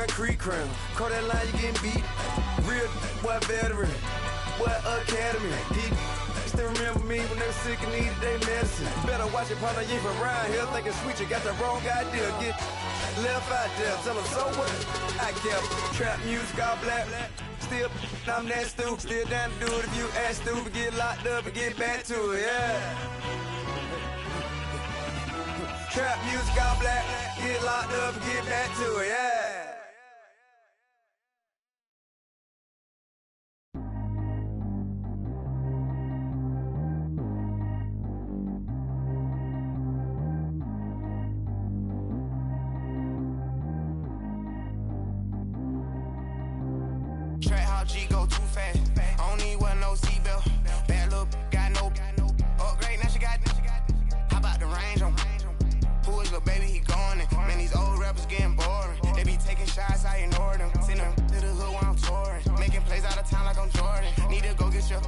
my creek crown. Call that line, you getting beat. Real boy veteran, boy academy. He still remember me when they were sick and needed their medicine. Better watch it, partner, you from around here thinking sweet, you got the wrong idea. Get left out there, tell them so what I kept. Trap music, all black. Still, I'm that stupid. Still down to do it if you ask stupid. Get locked up and get back to it, yeah. Trap music, all black. Get locked up and get back to it, yeah. Track how G go too fast. I don't need wear no seatbelt. Bad little got no upgrade. Now she got. How about the range on? Who is little baby? He gone. Man, these old rappers getting boring. They be taking shots, I ignore them. Send them to the hood while I'm touring. Making plays out of town like I'm Jordan. Need to go get your.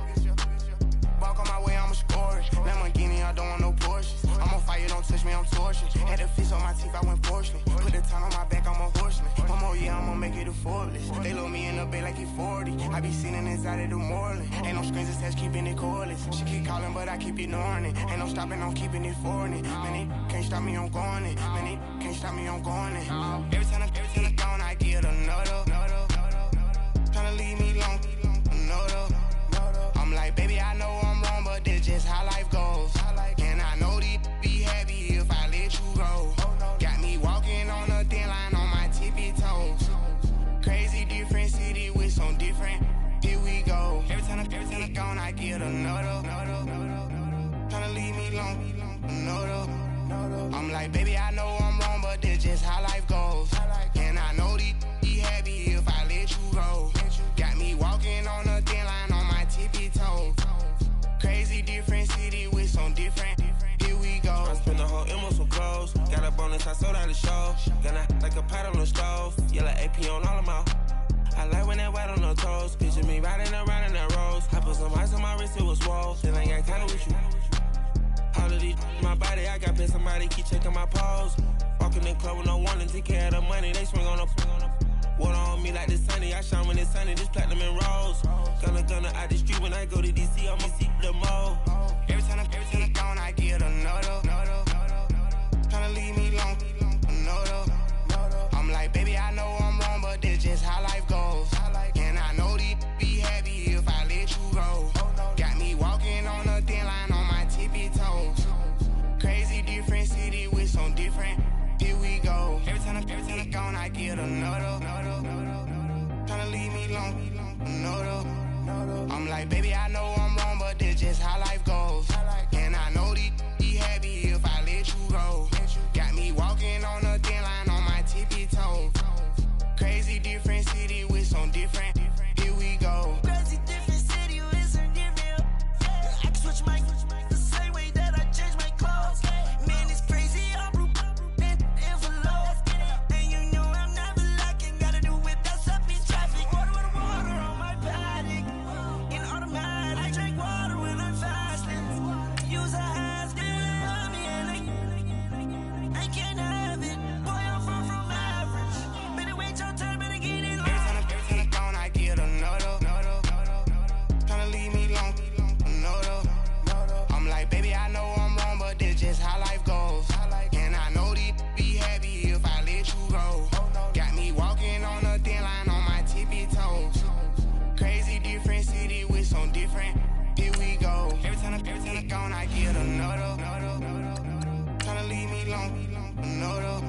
Walk on my way, I'ma score it. Lamborghini, I don't want no Porsches. I'm on fire, don't touch me, I'm torching. Had the fish on my teeth, I went porcelain. Put the time on my back, I'm a horseman. One more year, I'ma make it a Forbes. They load me in the bay like he 40. I be sitting inside of the Moreland. Ain't no screens attached, keeping it cordless. She keep calling, but I keep ignoring it. Ain't no stopping, I'm keeping it foreign it. Man, they can't stop me, I'm going it. Man, they can't stop me, I'm going it. Every time I gone, I get another. Tryna leave me long, another. I'm like, baby, I know I'm wrong, but that's just how life goes. And I know these be happy if I let you go. Got me walking on a thin line on my tippy toes. Crazy different city with some different. Here we go. Every time I gone, I get another. Tryna leave me long, another. I'm like, baby, I know I'm wrong, but that's just how life goes. And I know these be happy if I let you go. Got me walking on a thin line on my tippy toes. Crazy different city with some different. Here we go. I spent the whole M on some clothes. Got a bonus, I sold out the show. Gonna like a pot on the stove. Yellow AP on all of my. I like when that white on the toes. Picture me riding around in that rose. I put some ice on my wrist, it was swole. Then I got kinda with you. All of these, my body, I got pay somebody keep checking my pose. Walking in club with no warning, take care of the money. They swing on the. Water on me like the sunny, I shine when it's sunny, this platinum and rose. Gonna out the street when I go to DC, I'ma see the mo. Every time I gone, I get another. Tryna leave me long, another. I'm like, baby, I know I'm wrong, but that's just how life goes. And I know these be happy if I let you go. Got me walking on a thin line on my tippy toes. Crazy different city with some different. Here we go. Every time I gone, I get another. Tryna leave me long, another. I'm like, baby, I know I'm wrong, but that's just how life goes. And I know these be happy if I let you go. Got me walking on a thin line on my tippy toes. Crazy different city with some different. Here we go. Crazy different city with some different. I can switch my the same way that I change my clothes. Man, it's crazy. I'm how life goes. And I know these be happy if I let you go. Got me walking on a thin line on my tippy toes. Crazy different city with some different. Here we go. Every time I gone, I get another. Tryna leave me long, another.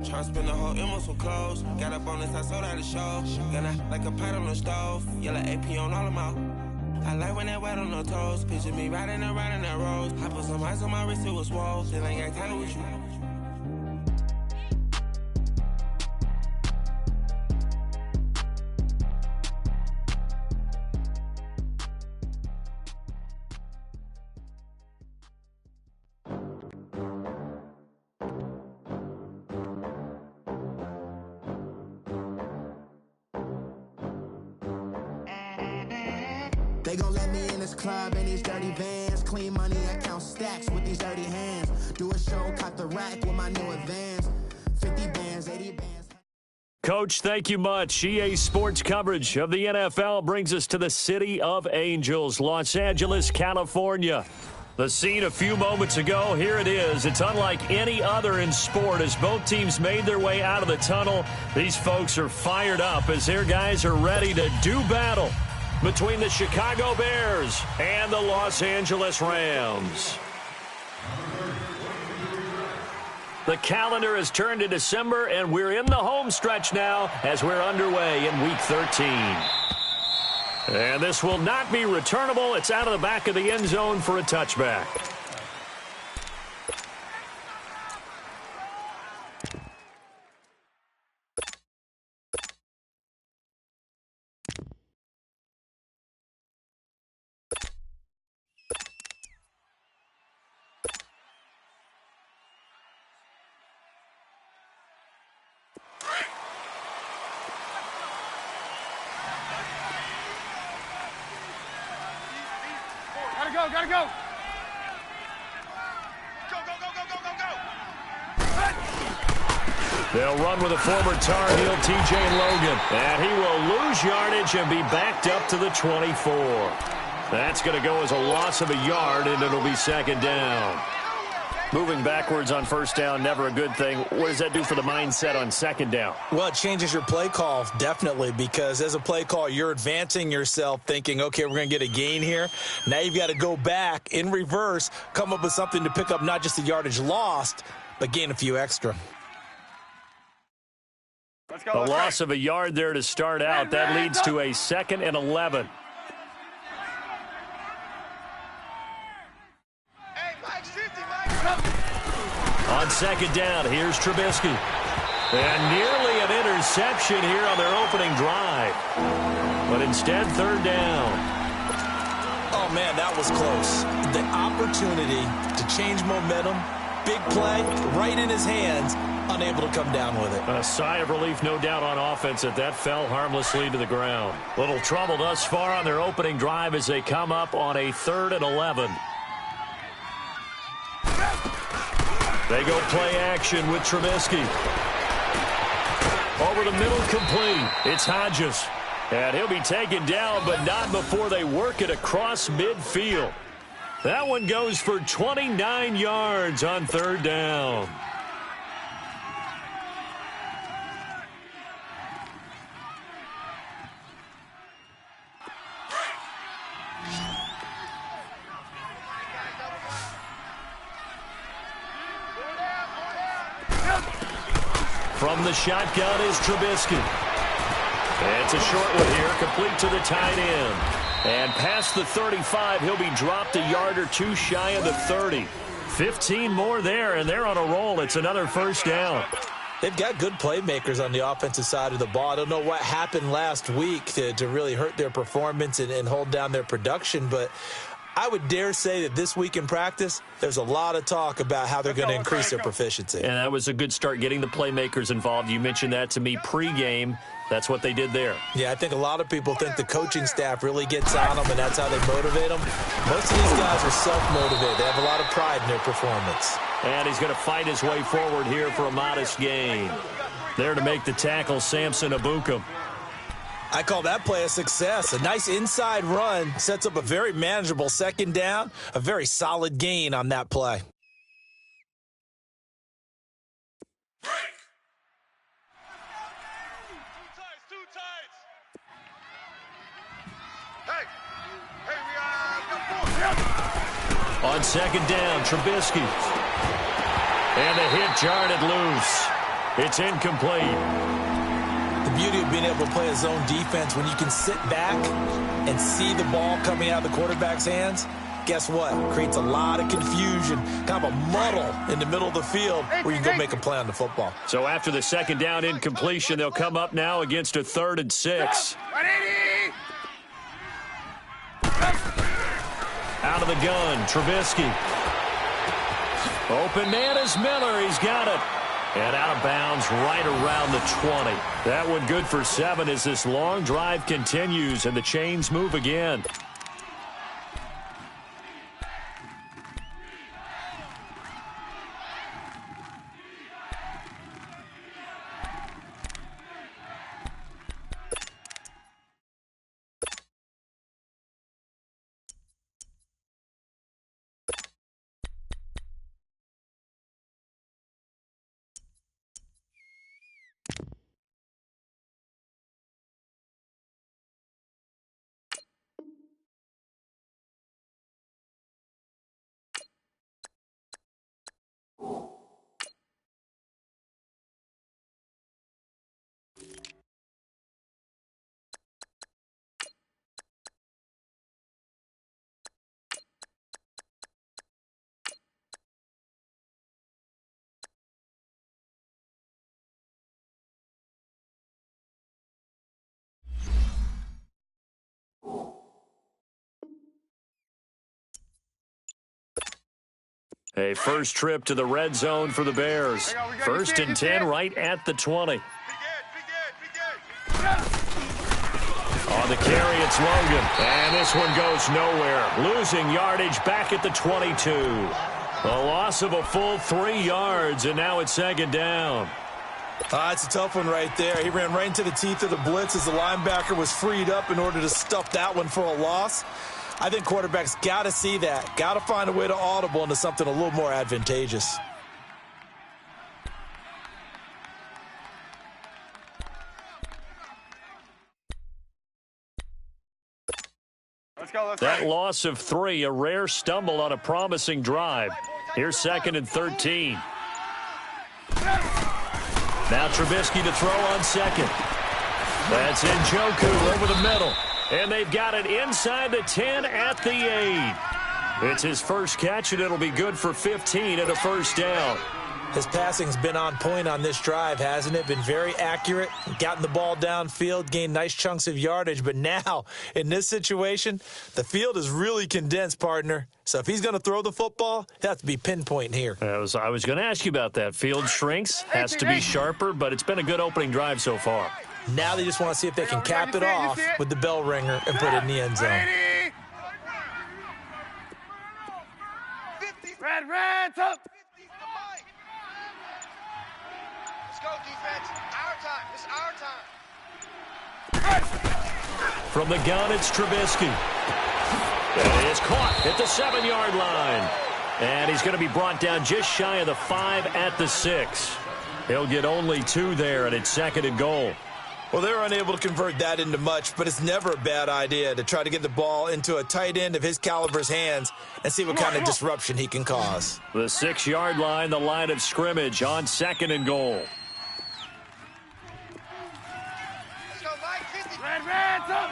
Tryna spend the whole M on some clothes. Got a bonus, I sold out the show. Gonna like a pot on the stove. Yellow AP on all of my. I like when that white on the toes. Picture me riding around in that rose. I put some ice on my wrist, it was swole. Then I got kinda with you. They gon' let me in this club in these dirty vans. Clean money, I count stacks with these dirty hands. Do a show, cop the rack with my new advance. 50 bands, 80 bands. Coach, thank you much. EA Sports coverage of the NFL brings us to the City of Angels, Los Angeles, California. The scene a few moments ago, here it is. It's unlike any other in sport as both teams made their way out of the tunnel. These folks are fired up as their guys are ready to do battle between the Chicago Bears and the Los Angeles Rams. The calendar has turned to December, and we're in the home stretch now as we're underway in Week 13. And this will not be returnable. It's out of the back of the end zone for a touchback. Gotta go. Go. They'll run with a former Tar Heel, TJ Logan. And he will lose yardage and be backed up to the 24. That's going to go as a loss of a yard, and it'll be second down. Moving backwards on first down, never a good thing. What does that do for the mindset on second down? Well, it changes your play call, definitely, because as a play call, you're advancing yourself thinking, okay, we're going to get a gain here. Now you've got to go back in reverse, come up with something to pick up not just the yardage lost, but gain a few extra. A loss of a yard there to start out. That leads to a 2nd and 11. On second down, here's Trubisky. And nearly an interception here on their opening drive. But instead, third down. Oh, man, that was close. The opportunity to change momentum, big play, right in his hands, unable to come down with it. A sigh of relief, no doubt, on offense that fell harmlessly to the ground. Little trouble thus far on their opening drive as they come up on a 3rd and 11. They go play action with Trubisky. Over the middle, complete. It's Hodges. And he'll be taken down, but not before they work it across midfield. That one goes for 29 yards on third down. From the shotgun is Trubisky. It's a short one here, complete to the tight end. And past the 35, he'll be dropped a yard or two shy of the 30. 15 more there, and they're on a roll. It's another first down. They've got good playmakers on the offensive side of the ball. I don't know what happened last week to really hurt their performance and hold down their production, but I would dare say that this week in practice, there's a lot of talk about how they're going to increase their proficiency. And that was a good start, getting the playmakers involved. You mentioned that to me pregame. That's what they did there. Yeah, I think a lot of people think the coaching staff really gets on them, and that's how they motivate them. Most of these guys are self-motivated. They have a lot of pride in their performance. And he's going to fight his way forward here for a modest gain. There to make the tackle, Samson Abukum. I call that play a success. A nice inside run sets up a very manageable second down, a very solid gain on that play. On second down, Trubisky. And the hit jarred it loose. It's incomplete. The beauty of being able to play a zone defense, when you can sit back and see the ball coming out of the quarterback's hands, guess what? Creates a lot of confusion, kind of a muddle in the middle of the field where you can go make a play on the football. So after the second down incompletion, they'll come up now against a 3rd and 6. Out of the gun, Trubisky. Open man is Miller. He's got it. And out of bounds right around the 20. That one good for 7 as this long drive continues and the chains move again. A first trip to the red zone for the Bears. First and 10 right at the 20. On the carry, it's Logan. And this one goes nowhere. Losing yardage back at the 22. A loss of a full 3 yards, and now it's second down. It's a tough one right there. He ran right into the teeth of the blitz as the linebacker was freed up in order to stuff that one for a loss. I think quarterbacks got to see that. Got to find a way to audible into something a little more advantageous. That loss of 3, a rare stumble on a promising drive. Here's second and 13. Now Trubisky to throw on second. That's Njoku over the middle. And they've got it inside the 10 at the 8. It's his first catch, and it'll be good for 15 and a first down. His passing's been on point on this drive, hasn't it? Been very accurate, gotten the ball downfield, gained nice chunks of yardage. But now, in this situation, the field is really condensed, partner. So if he's going to throw the football, it has to be pinpoint here. I was going to ask you about that. Field shrinks, has to be sharper, but it's been a good opening drive so far. Now they just want to see if they can cap it off with the bell ringer and put it in the end zone. Red, up. Let's go, defense. Our time. This is our time. From the gun, it's Trubisky. And he is caught at the 7-yard line. And he's going to be brought down just shy of the 5 at the 6. He'll get only 2 there, and it's second and goal. Well, they're unable to convert that into much, but it's never a bad idea to try to get the ball into a tight end of his caliber's hands and see what kind of disruption he can cause. The 6-yard line, the line of scrimmage on second and goal. Let's go, Mike. 50. Red, up.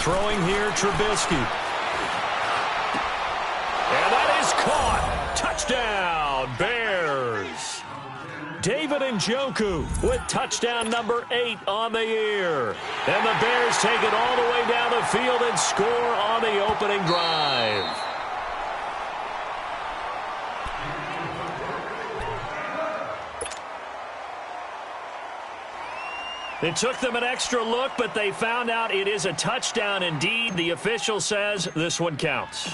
Throwing here, Trubisky. And that is caught. Touchdown, Bears. David Njoku with touchdown number 8 on the year. And the Bears take it all the way down the field and score on the opening drive. It took them an extra look, but they found out it is a touchdown indeed. The official says this one counts.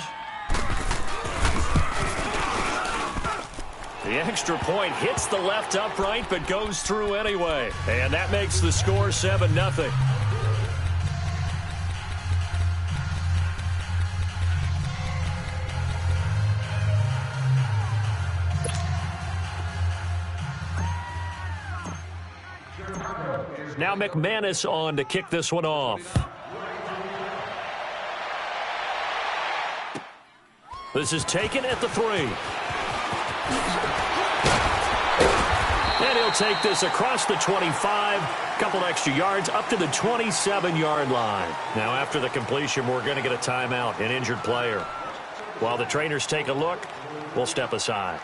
The extra point hits the left upright, but goes through anyway. And that makes the score 7-0. Now McManus on to kick this one off. This is taken at the 3. And he'll take this across the 25, couple extra yards, up to the 27-yard line. Now, after the completion, we're going to get a timeout, an injured player. While the trainers take a look, we'll step aside.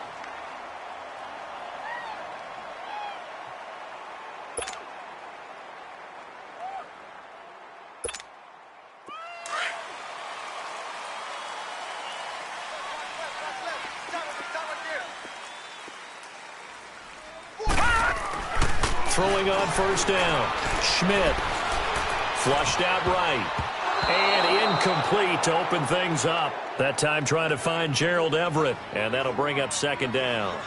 Throwing on first down. Schmidt. Flushed out right. And incomplete to open things up. That time trying to find Gerald Everett. And that'll bring up second down.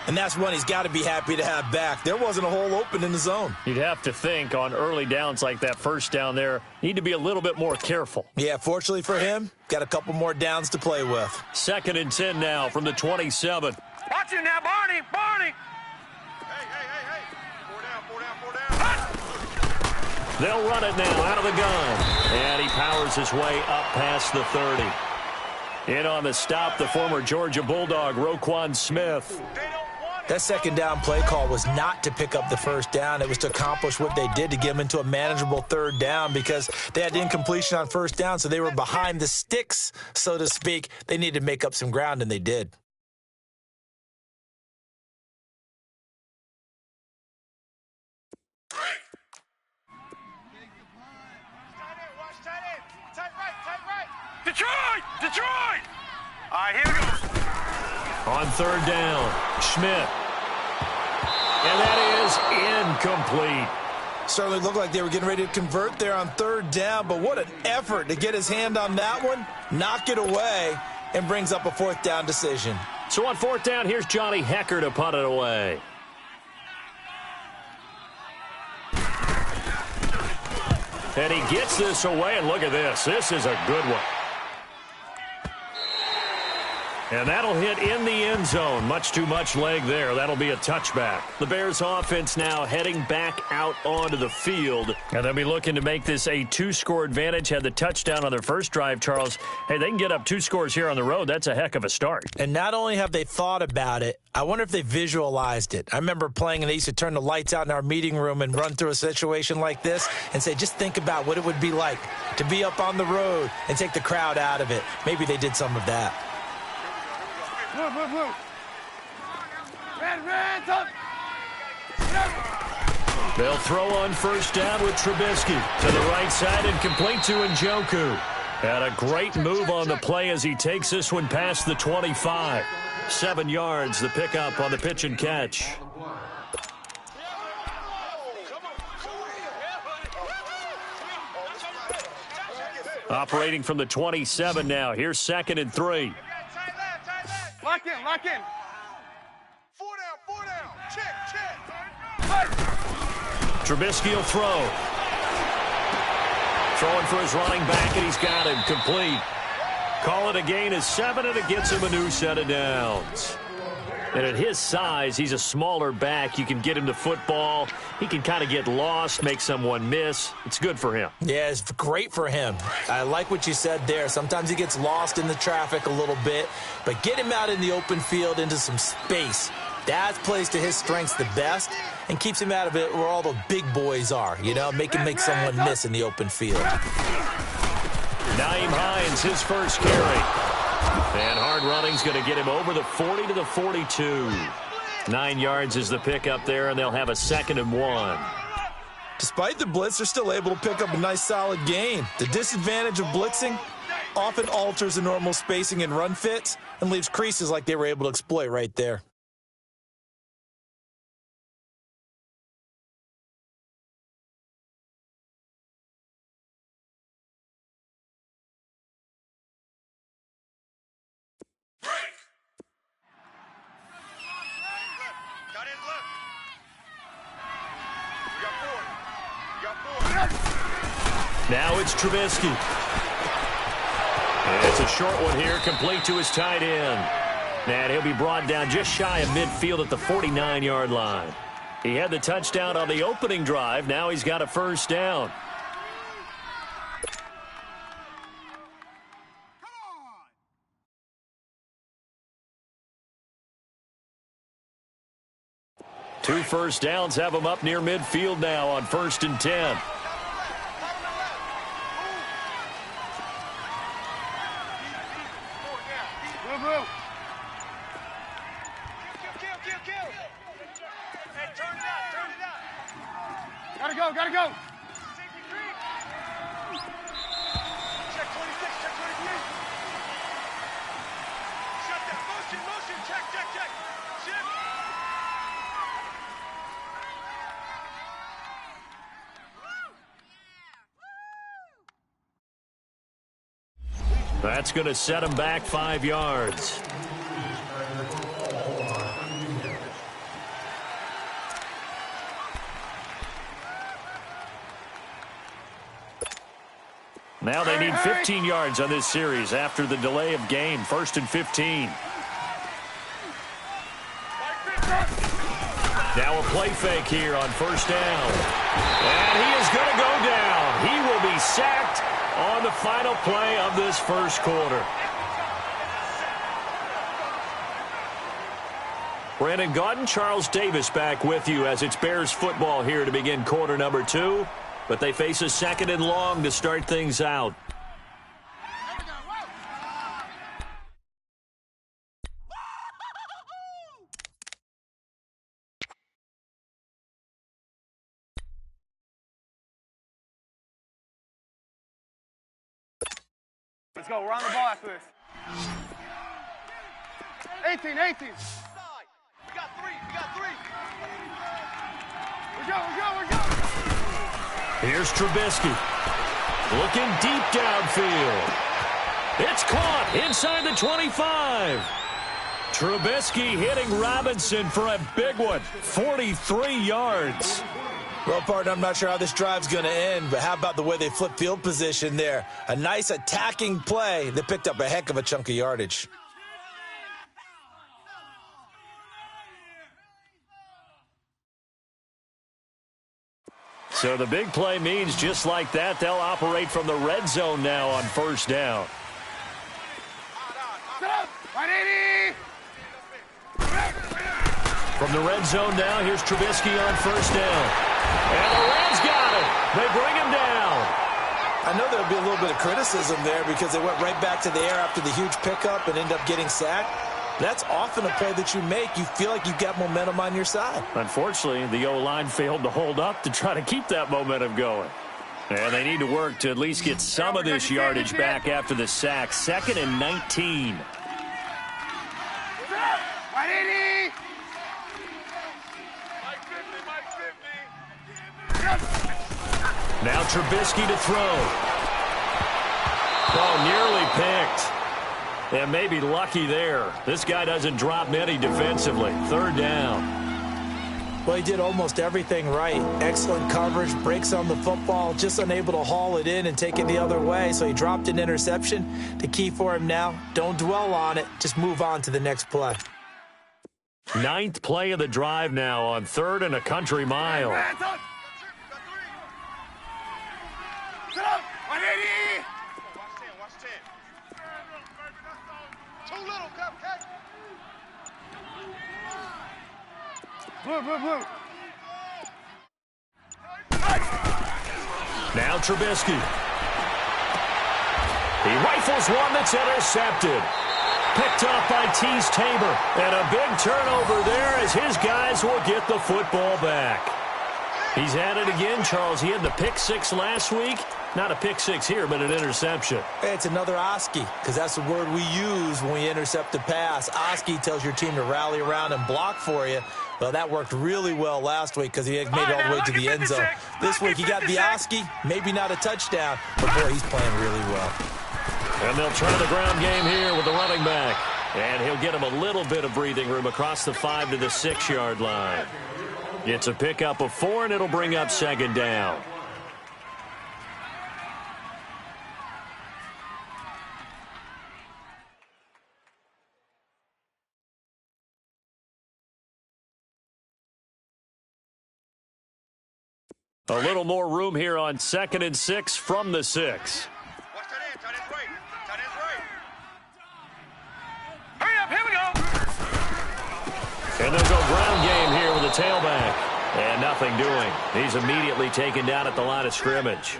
And that's one he's got to be happy to have back. There wasn't a hole open in the zone. You'd have to think on early downs like that first down there, need to be a little bit more careful. Yeah, fortunately for him, got a couple more downs to play with. Second and 10 now from the 27. Watch him now, Barney. Hey. 4 down. They'll run it now out of the gun. And he powers his way up past the 30. In on the stop, the former Georgia Bulldog, Roquan Smith. That second down play call was not to pick up the first down. It was to accomplish what they did to get them into a manageable third down because they had incompletion on first down, so they were behind the sticks, so to speak. They needed to make up some ground, and they did. Detroit! Detroit! All right, here we go. On third down, Schmidt. And that is incomplete. Certainly looked like they were getting ready to convert there on third down, but what an effort to get his hand on that one, knock it away, and brings up a fourth down decision. So on fourth down, here's Johnny Hecker to punt it away. And he gets this away, and look at this. This is a good one. And that'll hit in the end zone. Much too much leg there. That'll be a touchback. The Bears offense now heading back out onto the field. And they'll be looking to make this a two-score advantage. Had the touchdown on their first drive, Charles. Hey, they can get up 2 scores here on the road. That's a heck of a start. And not only have they thought about it, I wonder if they visualized it. I remember playing and they used to turn the lights out in our meeting room and run through a situation like this and say, just think about what it would be like to be up on the road and take the crowd out of it. Maybe they did some of that. Blue. Red, up. They'll throw on first down with Trubisky to the right side and complete to Njoku. And a great move on the play as he takes this one past the 25. 7 yards, the pickup on the pitch and catch. Operating from the 27 now. Here's 2nd and 3. Lock in. 4 down. Check. Trubisky will throw. Throwing for his running back, and he's got him complete. Call it a gain of 7, and it gets him a new set of downs. And at his size, he's a smaller back. You can get him to football. He can kind of get lost, make someone miss. It's good for him. Yeah, it's great for him. I like what you said there. Sometimes he gets lost in the traffic a little bit, but get him out in the open field into some space. That plays to his strengths the best and keeps him out of it where all the big boys are, you know, make someone miss in the open field. Nyheim Hines, his first carry. And hard running's going to get him over the 40 to the 42. 9 yards is the pickup there, and they'll have a 2nd and 1. Despite the blitz, they're still able to pick up a nice solid gain. The disadvantage of blitzing often alters the normal spacing and run fits and leaves creases like they were able to exploit right there. Now it's Trubisky. And it's a short one here, complete to his tight end. And he'll be brought down just shy of midfield at the 49-yard line. He had the touchdown on the opening drive. Now he's got a first down. Two first downs have him up near midfield now on 1st and 10. Gotta go. Check 26, check 23. Shut that. Motion. Check. Shift. That's going to set him back 5 yards. Now they need 15 yards on this series after the delay of game. 1st and 15. Now a play fake here on first down. And he is going to go down. He will be sacked on the final play of this first quarter. Brandon Gaudin, Charles Davis back with you as it's Bears football here to begin quarter number 2. But they face a 2nd and long to start things out. Let's go. We're on the ball after this. 18. We got three. We're go. Here's Trubisky. Looking deep downfield. It's caught inside the 25. Trubisky hitting Robinson for a big one. 43 yards. Well, partner, I'm not sure how this drive's going to end, but how about the way they flip field position there? A nice attacking play. They picked up a heck of a chunk of yardage. So the big play means just like that, they'll operate from the red zone now on first down. From the red zone now, here's Trubisky on first down. And the Rams got him. They bring him down. I know there'll be a little bit of criticism there because they went right back to the air after the huge pickup and ended up getting sacked. That's often a play that you make. You feel like you've got momentum on your side. Unfortunately, the O-line failed to hold up to try to keep that momentum going. And they need to work to at least get some of this yardage back after the sack. 2nd and 19. Now Trubisky to throw. Oh, nearly picked. And maybe lucky there. This guy doesn't drop many defensively. 3rd down. Well, he did almost everything right. Excellent coverage, breaks on the football, just unable to haul it in and take it the other way. So he dropped an interception. The key for him now, don't dwell on it. Just move on to the next play. 9th play of the drive now on 3rd and a country mile. Blue. Now Trubisky. He rifles one that's intercepted. Picked off by Tease Tabor. And a big turnover there as his guys will get the football back. He's at it again, Charles. He had the pick 6 last week. Not a pick 6 here, but an interception. It's another Oski, because that's the word we use when we intercept a pass. Oski tells your team to rally around and block for you. Well, that worked really well last week because he made it all the way to the end zone. This week he got the Oski, maybe not a touchdown, but boy, he's playing really well. And they'll try the ground game here with the running back. And he'll get him a little bit of breathing room across the 5 to the 6-yard line. It's a pickup of 4, and it'll bring up 2nd down. A little more room here on 2nd and 6 from the 6. Watch that end. Tight end's right. Tight end's right. Hurry up. Here we go. And they'll go ground game here with the tailback. And nothing doing. He's immediately taken down at the line of scrimmage.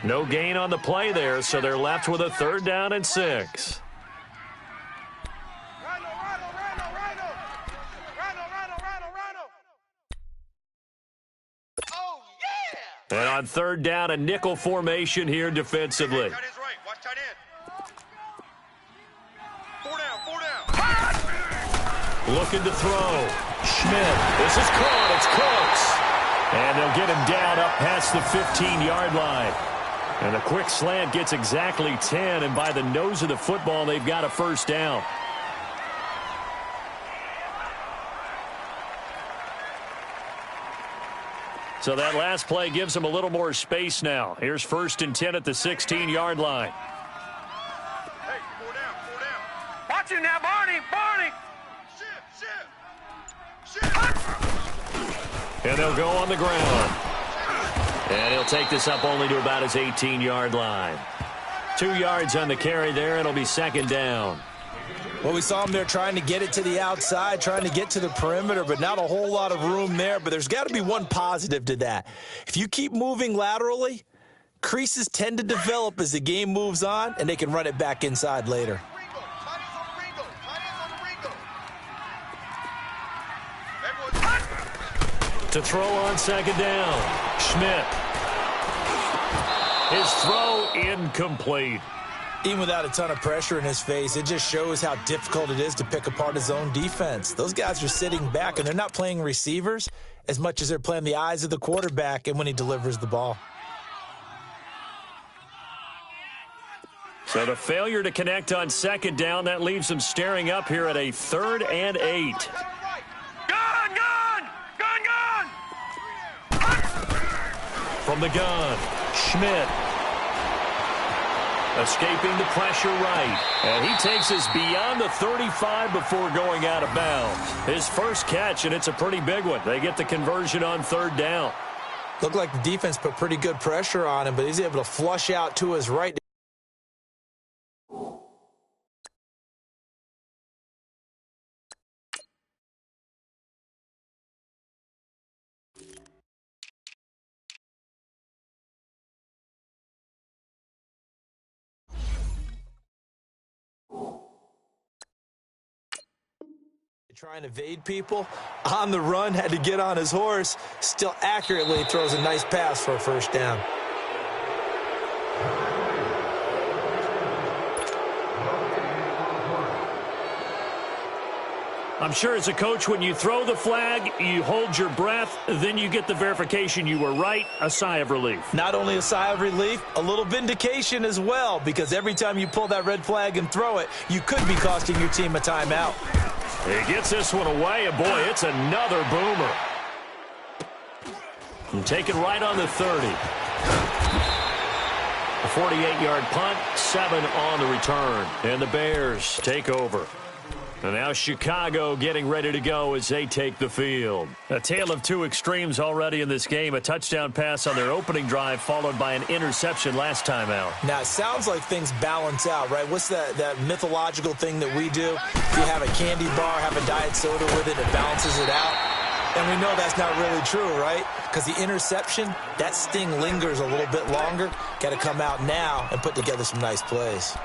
No gain on the play there, so they're left with a 3rd down and 6. And on 3rd down, a nickel formation here defensively. Tight end's right. Watch tight end. 4 down. Looking to throw. Schmidt. This is caught. It's close. And they'll get him down up past the 15-yard line. And a quick slant gets exactly 10. And by the nose of the football, they've got a 1st down. So that last play gives them a little more space now. Here's 1st and 10 at the 16-yard line. Hey, 4 down. Watch it now, Barney. Shift. And they'll go on the ground. And he'll take this up only to about his 18-yard line. 2 yards on the carry there. It'll be 2nd down. Well, we saw him there trying to get it to the outside, trying to get to the perimeter, but not a whole lot of room there. But there's got to be one positive to that. If you keep moving laterally, creases tend to develop as the game moves on, and they can run it back inside later. To throw on 2nd down, Schmidt. His throw incomplete. Even without a ton of pressure in his face, it just shows how difficult it is to pick apart his own defense. Those guys are sitting back, and they're not playing receivers as much as they're playing the eyes of the quarterback and when he delivers the ball. So the failure to connect on second down, that leaves them staring up here at a 3rd and 8. Gun! Gun! Gun! Gun! From the gun, Schmidt. Escaping the pressure right. And he takes us beyond the 35 before going out of bounds. His first catch, and it's a pretty big one. They get the conversion on 3rd down. Looked like the defense put pretty good pressure on him, but he's able to flush out to his right. Try and evade people. On the run, had to get on his horse. Still accurately throws a nice pass for a 1st down. I'm sure as a coach, when you throw the flag, you hold your breath, then you get the verification you were right, a sigh of relief. Not only a sigh of relief, a little vindication as well, because every time you pull that red flag and throw it, you could be costing your team a timeout. He gets this one away, and boy, it's another boomer. And taken right on the 30. A 48-yard punt, 7 on the return. And the Bears take over. And now Chicago getting ready to go as they take the field. A tale of two extremes already in this game. A touchdown pass on their opening drive followed by an interception last time out. Now, it sounds like things balance out, right? What's that mythological thing that we do? If you have a candy bar, have a diet soda with it, it balances it out. And we know that's not really true, right? Because the interception, that sting lingers a little bit longer. Got to come out now and put together some nice plays.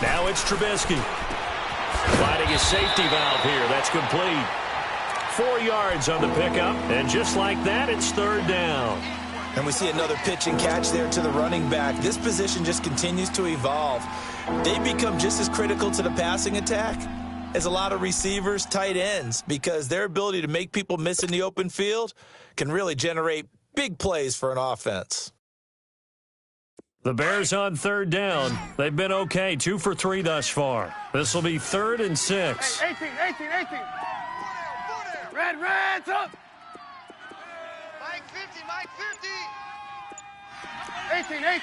Now it's Trubisky. Finding his safety valve here. That's complete. 4 yards on the pickup. And just like that, it's 3rd down. And we see another pitch and catch there to the running back. This position just continues to evolve. They become just as critical to the passing attack as a lot of receivers, tight ends, because their ability to make people miss in the open field can really generate big plays for an offense. The Bears on 3rd down. They've been okay, 2 for 3 thus far. This will be 3rd and 6. 18. Red, up. Mike 50. 18.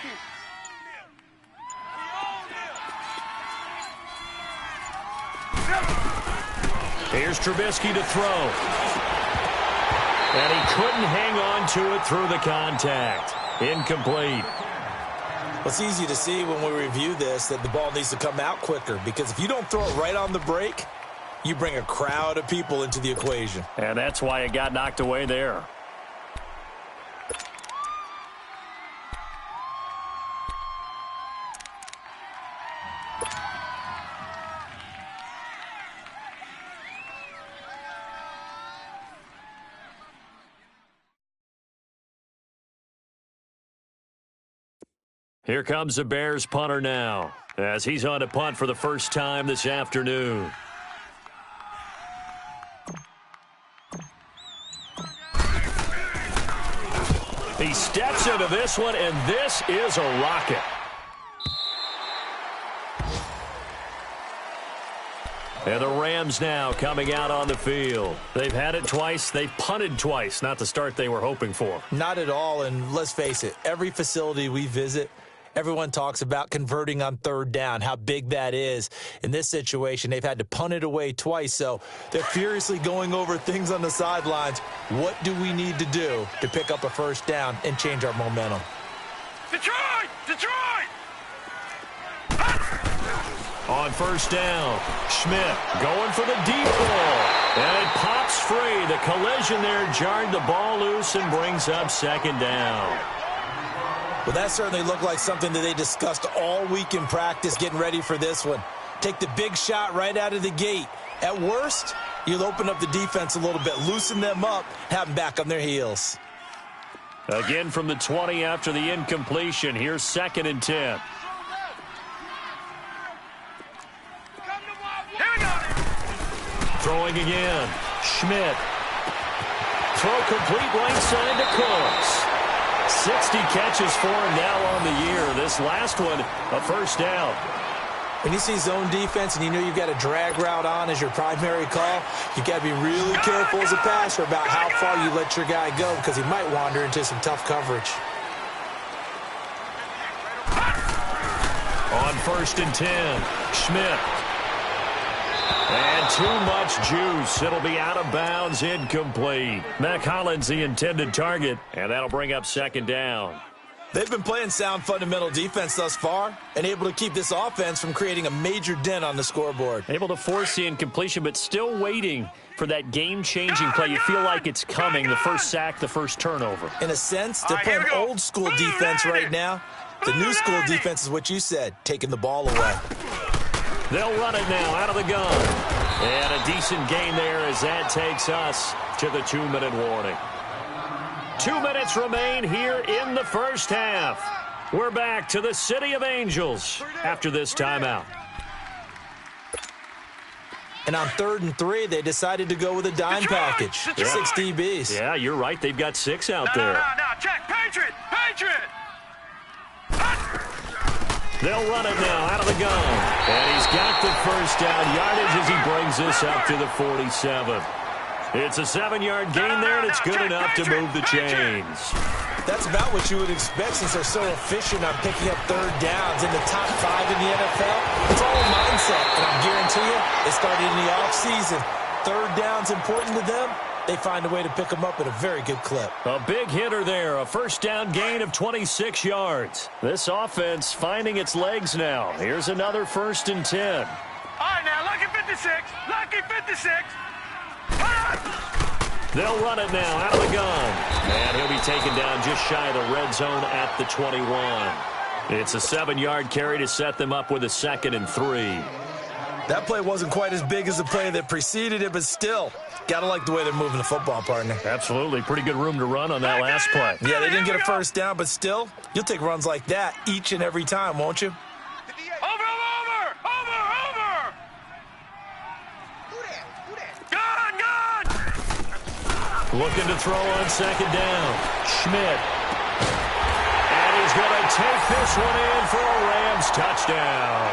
Here's Trubisky to throw. And he couldn't hang on to it through the contact. Incomplete. Well, it's easy to see when we review this that the ball needs to come out quicker, because if you don't throw it right on the break, you bring a crowd of people into the equation. And that's why it got knocked away there. Here comes the Bears punter now, as he's on to punt for the first time this afternoon. He steps into this one, and this is a rocket. And the Rams now coming out on the field. They've had it twice. They've punted twice. Not the start they were hoping for. Not at all, and let's face it, every facility we visit, everyone talks about converting on 3rd down, how big that is. In this situation, they've had to punt it away twice, so they're furiously going over things on the sidelines. What do we need to do to pick up a 1st down and change our momentum? Detroit! On first down, Schmidt going for the deep ball. And it pops free. The collision there jarred the ball loose and brings up second down. Well, that certainly looked like something that they discussed all week in practice getting ready for this one. Take the big shot right out of the gate. At worst, you'll open up the defense a little bit, loosen them up, have them back on their heels. Again from the 20 after the incompletion. Here's 2nd and 10. Throwing again. Schmidt. Throw complete right side to Cooks. 60 catches for him now on the year. This last one, a first down. When you see zone defense and you know you've got a drag route on as your primary call, you've got to be really careful as a passer about how far you let your guy go because he might wander into some tough coverage. On 1st and 10, Schmidt. And too much juice. It'll be out of bounds, incomplete. Mac Hollins the intended target, and that'll bring up 2nd down. They've been playing sound fundamental defense thus far and able to keep this offense from creating a major dent on the scoreboard. Able to force the incompletion, but still waiting for that game-changing play. You feel like it's coming, the first sack, the first turnover. In a sense, they're playing old-school defense right now. The new-school defense is what you said, taking the ball away. They'll run it now out of the gun. And a decent gain there as that takes us to the 2-minute warning. 2 minutes remain here in the first half. We're back to the City of Angels after this timeout. And on 3rd and 3, they decided to go with a dime package. 6 DBs. Yeah, you're right. They've got 6 out there. No, check. Patriot! They'll run it now out of the gun. And he's got the first down yardage as he brings this up to the 47. It's a 7-yard gain there, and it's good enough to move the chains. That's about what you would expect since they're so efficient on picking up 3rd downs in the top 5 in the NFL. It's all a mindset, and I guarantee you, they started in the offseason. 3rd down's important to them. They find a way to pick them up at a very good clip. A big hitter there, a first down gain of 26 yards. This offense finding its legs now. Here's another 1st and 10. All right, now, lucky 56. They'll run it now out of the gun. And he'll be taken down just shy of the red zone at the 21. It's a 7-yard carry to set them up with a 2nd and 3. That play wasn't quite as big as the play that preceded it, but still, gotta like the way they're moving the football, partner. Absolutely. Pretty good room to run on that last play. Yeah, they didn't get a first down, but still, you'll take runs like that each and every time, won't you? Over! Gone! Looking to throw on 2nd down. Schmidt. And he's going to take this one in for a Rams touchdown.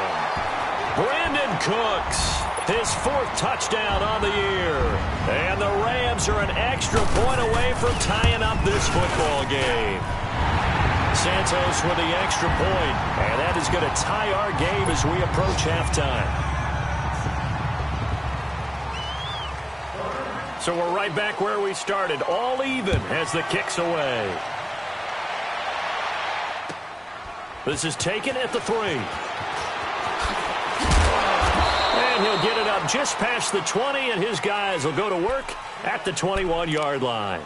Brandon Cooks, his 4th touchdown on the year. And the Rams are an extra point away from tying up this football game. Santos with the extra point, and that is going to tie our game as we approach halftime. So we're right back where we started, all even as the kick's away. This is taken at the 3. And he'll get it up just past the 20, and his guys will go to work at the 21-yard line.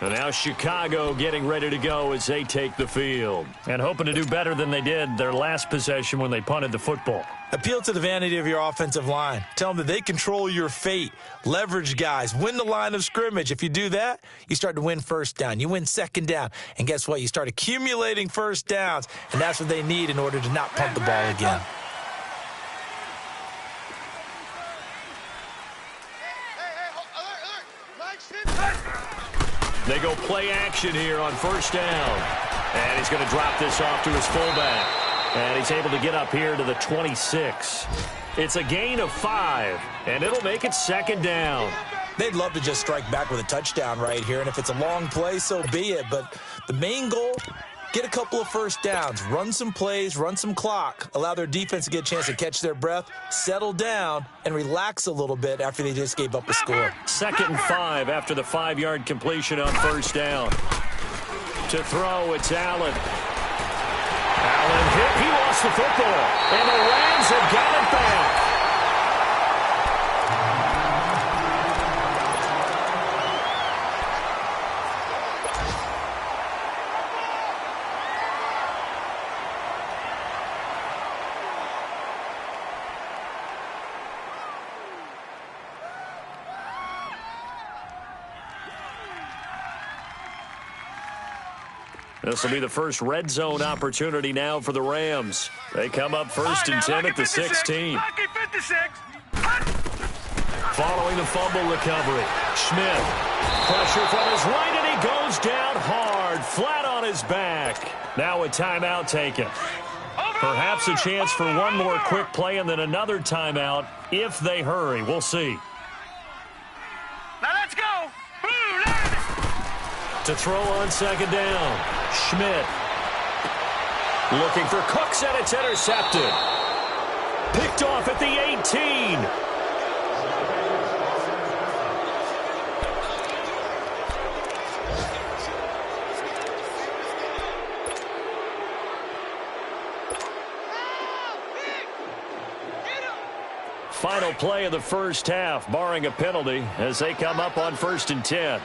And now Chicago getting ready to go as they take the field. And hoping to do better than they did their last possession when they punted the football. Appeal to the vanity of your offensive line. Tell them that they control your fate. Leverage guys. Win the line of scrimmage. If you do that, you start to win first down. You win 2nd down. And guess what? You start accumulating first downs. And that's what they need in order to not punt the ball again. They go play action here on 1st down. And he's going to drop this off to his fullback. And he's able to get up here to the 26. It's a gain of 5, and it'll make it 2nd down. They'd love to just strike back with a touchdown right here, and if it's a long play, so be it. But the main goal, get a couple of first downs, run some plays, run some clock, allow their defense to get a chance to catch their breath, settle down, and relax a little bit after they just gave up a score. 2nd and 5 after the 5-yard completion on 1st down. To throw, it's Allen. Allen hit. He lost the football. And the Rams have got it back. This will be the first red zone opportunity now for the Rams. They come up first and 10 at the 16. Following the fumble recovery, Schmidt. Pressure from his right, and he goes down hard, flat on his back. Now a timeout taken. Perhaps a chance for one more quick play and then another timeout if they hurry. We'll see. Now let's go. To throw on second down, Schmidt. Looking for Cooks, and it's intercepted. Picked off at the 18. Final play of the first half, barring a penalty, as they come up on first and 10.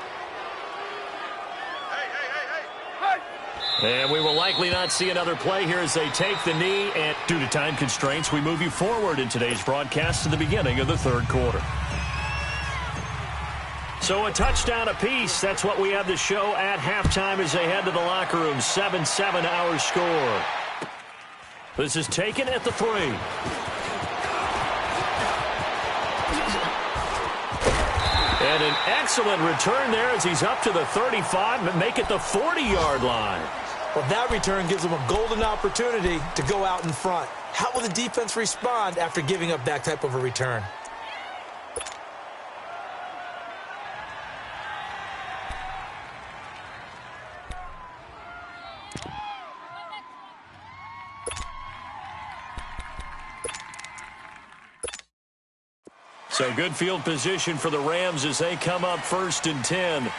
And we will likely not see another play here as they take the knee. And due to time constraints, we move you forward in today's broadcast to the beginning of the third quarter. So a touchdown apiece. That's what we have to show at halftime as they head to the locker room. 7-7 our score. This is taken at the 3. And an excellent return there as he's up to the 35 and make it the 40-yard line. Well, that return gives them a golden opportunity to go out in front. How will the defense respond after giving up that type of a return? So good field position for the Rams as they come up first and 10.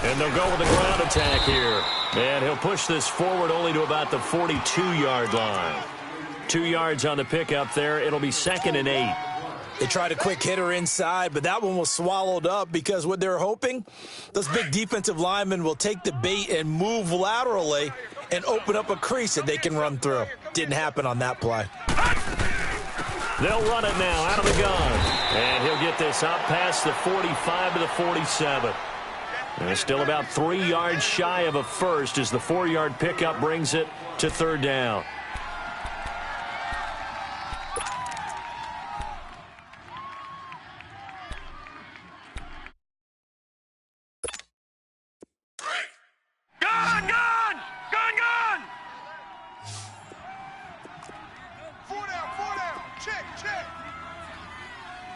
And they'll go with a ground attack here. And he'll push this forward only to about the 42-yard line. 2 yards on the pickup there. It'll be 2nd and 8. They tried a quick hitter inside, but that one was swallowed up because what they're hoping, those big defensive linemen will take the bait and move laterally and open up a crease that they can run through. Didn't happen on that play. They'll run it now out of the gun. And he'll get this up past the 45 to the 47. And it's still about 3 yards shy of a first as the 4-yard pickup brings it to third down. Gun! 4 down. Check.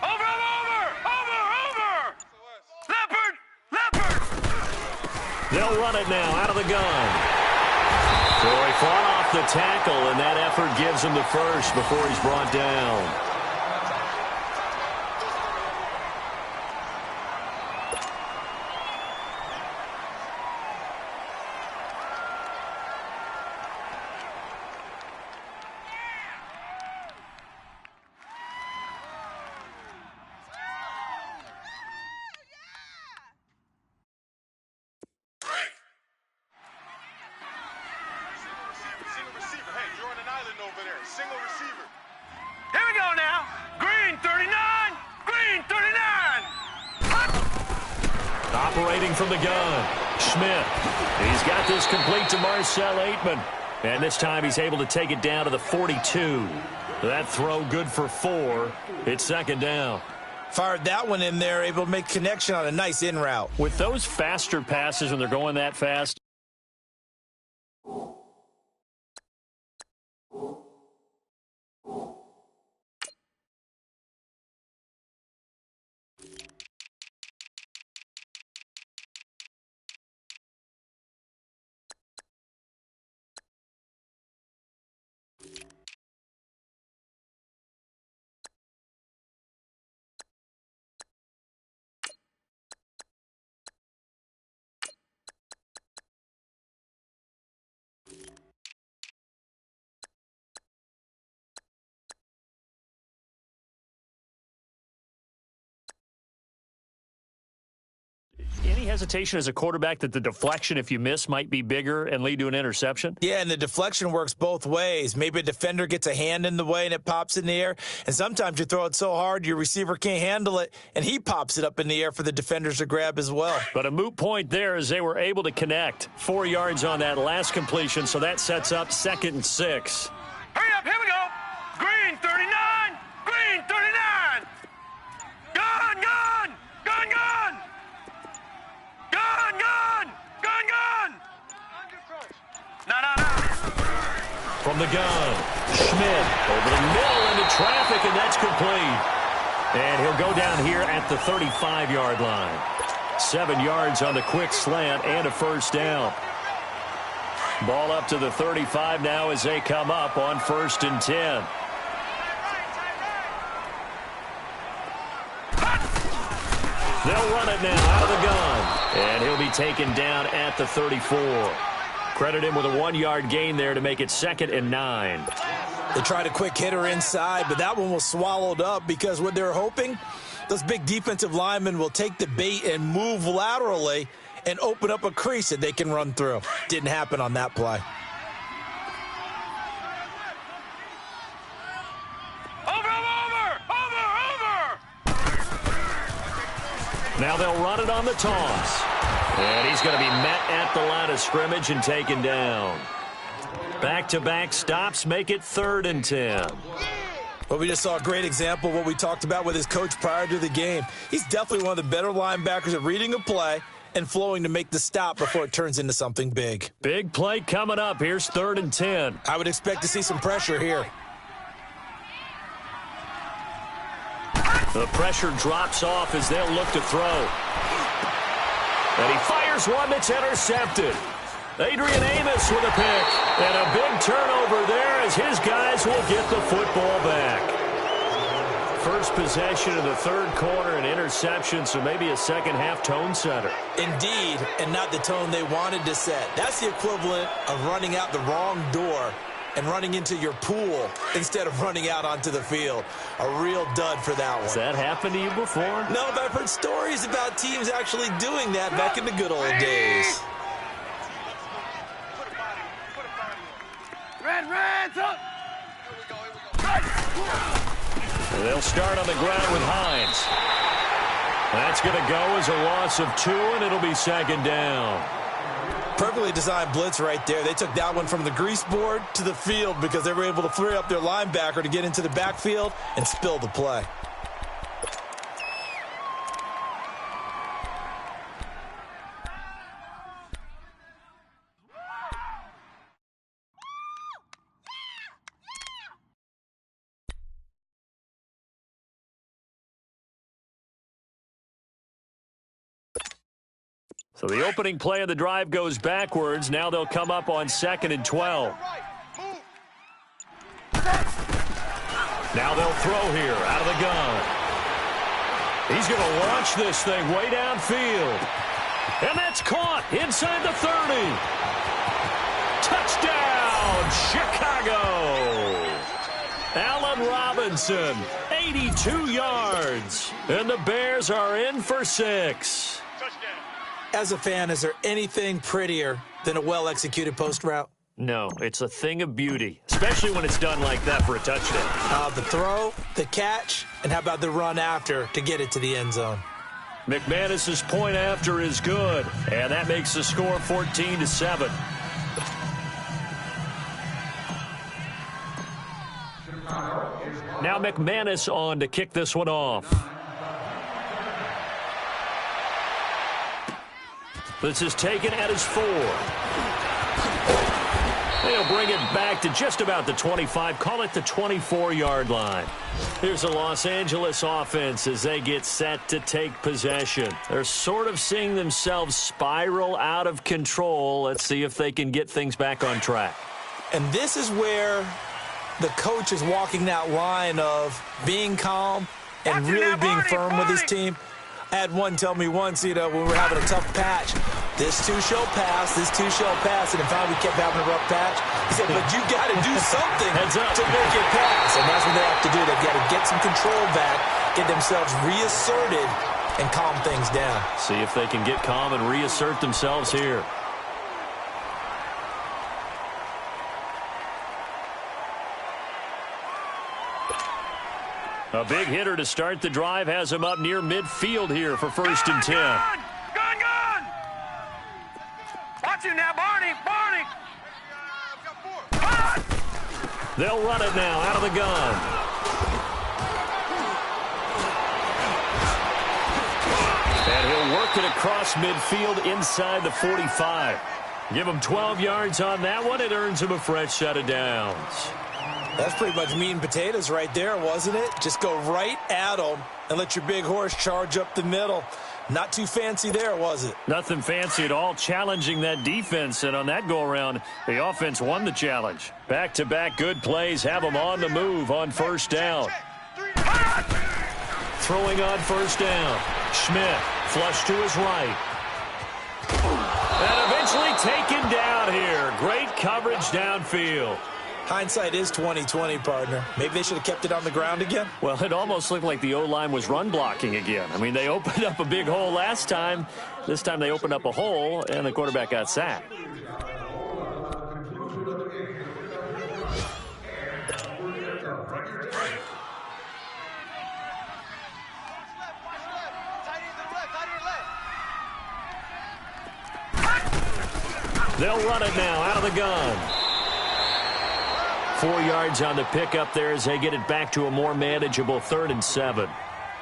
Over! Leopard! They'll run it now out of the gun. Corey fought off the tackle, and that effort gives him the first before he's brought down. Single receiver. Here we go now. Green 39. Operating from the gun, Schmidt. He's got this complete to Marcel Aitman. And this time he's able to take it down to the 42. That throw good for 4. It's 2nd down. Fired that one in there, able to make connection on a nice in route. With those faster passes when they're going that fast, hesitation as a quarterback that the deflection, if you miss, might be bigger and lead to an interception? Yeah, and the deflection works both ways. Maybe a defender gets a hand in the way and it pops in the air, and sometimes you throw it so hard your receiver can't handle it, and he pops it up in the air for the defenders to grab as well. But a moot point there as they were able to connect. 4 yards on that last completion, so that sets up 2nd and 6. Hurry up, here we go. Green 39, green 39. Gun, gun, gun, gun. Gun, gun, gun, gun. No. From the gun, Schmidt over the middle into traffic, and that's complete. And he'll go down here at the 35-yard line. 7 yards on the quick slant and a first down. Ball up to the 35 now as they come up on 1st and 10. They'll run it now out of the gun. And he'll be taken down at the 34. Credit him with a 1-yard gain there to make it 2nd and 9. They tried a quick hitter inside, but that one was swallowed up because what they're hoping, those big defensive linemen will take the bait and move laterally and open up a crease that they can run through. Didn't happen on that play. Over. Now they'll run it on the toss. And he's going to be met at the line of scrimmage and taken down. Back-to-back stops make it 3rd and 10. Well, we just saw a great example of what we talked about with his coach prior to the game. He's definitely one of the better linebackers at reading a play and flowing to make the stop before it turns into something big. Big play coming up. Here's 3rd and 10. I would expect to see some pressure here. The pressure drops off as they'll look to throw. And he fires one that's intercepted. Adrian Amos with a pick. And a big turnover there as his guys will get the football back. First possession of the 3rd quarter, an interception, so maybe a second-half tone setter. Indeed, and not the tone they wanted to set. That's the equivalent of running out the wrong door and running into your pool instead of running out onto the field. A real dud for that one. Has that happened to you before? No, but I've heard stories about teams actually doing that back in the good old days. Red, up. They'll start on the ground with Hines. That's going to go as a loss of 2, and it'll be 2nd down. Perfectly designed blitz right there. They took that one from the grease board to the field because they were able to free up their linebacker to get into the backfield and spill the play. So the opening play of the drive goes backwards. Now they'll come up on 2nd and 12. Now they'll throw here out of the gun. He's going to launch this thing way downfield. And that's caught inside the 30. Touchdown, Chicago. Allen Robinson, 82 yards. And the Bears are in for 6. As a fan, is there anything prettier than a well-executed post route? No, it's a thing of beauty, especially when it's done like that for a touchdown. The throw, the catch, and how about the run after to get it to the end zone? McManus's point after is good, and that makes the score 14-7. Now McManus on to kick this one off. This is taken at his 4. They'll bring it back to just about the 25, call it the 24-yard line. Here's the Los Angeles offense as they get set to take possession. They're sort of seeing themselves spiral out of control. Let's see if they can get things back on track. And this is where the coach is walking that line of being calm and really being firm with his team. I had one tell me once, when we're having a tough patch, this too shall pass, this too shall pass, and in fact we kept having a rough patch. He said, but you got to do something to make it pass, and that's what they have to do. They've got to get some control back, get themselves reasserted, and calm things down. See if they can get calm and reassert themselves here. A big hitter to start the drive has him up near midfield here for 1st and 10. Gun! Watch him now, Barney! They'll run it now out of the gun. And he'll work it across midfield inside the 45. Give him 12 yards on that one. It earns him a fresh set of downs. That's pretty much meat and potatoes right there, wasn't it? Just go right at them and let your big horse charge up the middle. Not too fancy there, was it? Nothing fancy at all, challenging that defense. And on that go-around, the offense won the challenge. Back-to-back good plays have them on the move on 1st down. Throwing on 1st down. Schmidt, flush to his right. And eventually taken down here. Great coverage downfield. Hindsight is 20/20, partner. Maybe they should have kept it on the ground again. Well, it almost looked like the O-line was run blocking again. I mean, they opened up a big hole last time. This time they opened up a hole, and the quarterback got sacked. They'll run it now out of the gun. 4 yards on the pickup there as they get it back to a more manageable 3rd and 7.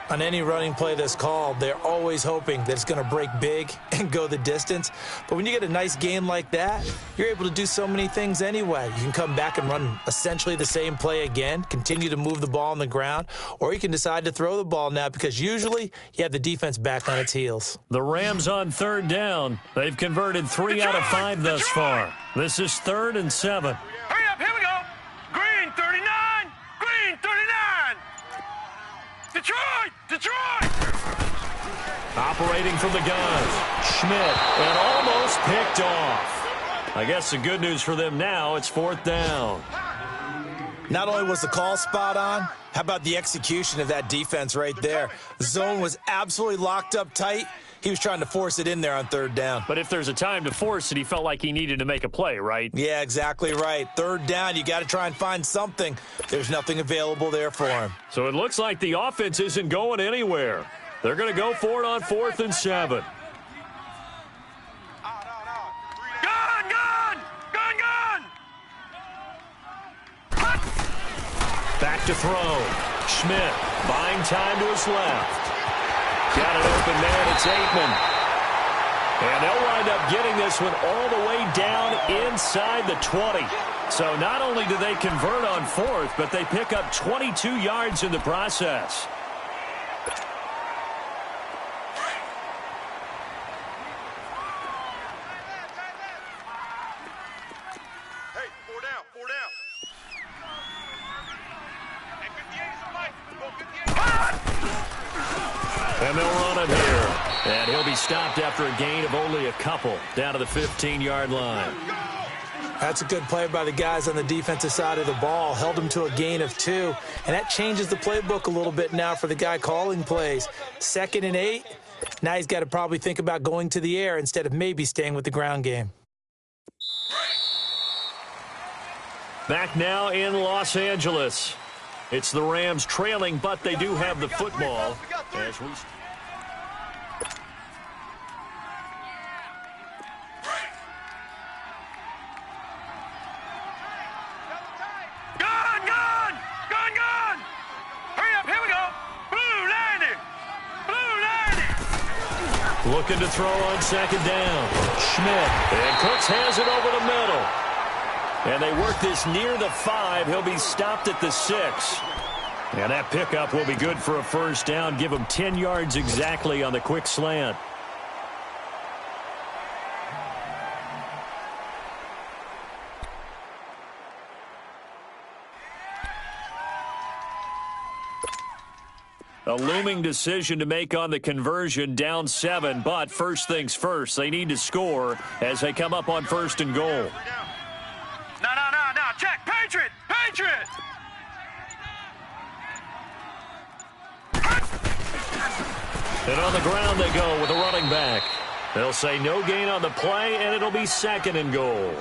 On any running play that's called, they're always hoping that it's going to break big and go the distance. But when you get a nice game like that, you're able to do so many things anyway. You can come back and run essentially the same play again, continue to move the ball on the ground, or you can decide to throw the ball now because usually you have the defense back on its heels. The Rams on 3rd down. They've converted 3 out of 5 thus far. This is 3rd and 7. Hurry up, here we go! Green 39! Green 39! Detroit! Operating from the gun. Schmidt, and almost picked off. I guess the good news for them now, it's 4th down. Not only was the call spot on, how about the execution of that defense right there? The zone was absolutely locked up tight. He was trying to force it in there on 3rd down. But if there's a time to force it, he felt like he needed to make a play, right? Yeah, exactly right. 3rd down, you got to try and find something. There's nothing available there for him. So it looks like the offense isn't going anywhere. They're going to go for it on 4th and 7. Gun! Back to throw. Schmidt buying time to his left. Got an open man. It's Aitman. And they'll wind up getting this one all the way down inside the 20. So not only do they convert on 4th, but they pick up 22 yards in the process. Hey, 4 down. And they'll run it here. And he'll be stopped after a gain of only a couple down to the 15-yard line. That's a good play by the guys on the defensive side of the ball. Held them to a gain of 2. And that changes the playbook a little bit now for the guy calling plays. 2nd and 8. Now he's got to probably think about going to the air instead of maybe staying with the ground game. Back now in Los Angeles. It's the Rams trailing, but they do have the football. As we... Gun! Hurry up, here we go! Blue landing! Looking to throw on 2nd down. Schmidt. And Cooks has it over the middle. And they work this near the 5. He'll be stopped at the 6. And that pickup will be good for a 1st down. Give him 10 yards exactly on the quick slant. A looming decision to make on the conversion, down 7. But first things first, they need to score as they come up on 1st and goal. No. Check. Patriot! And on the ground they go with a running back. They'll say no gain on the play, and it'll be 2nd and goal.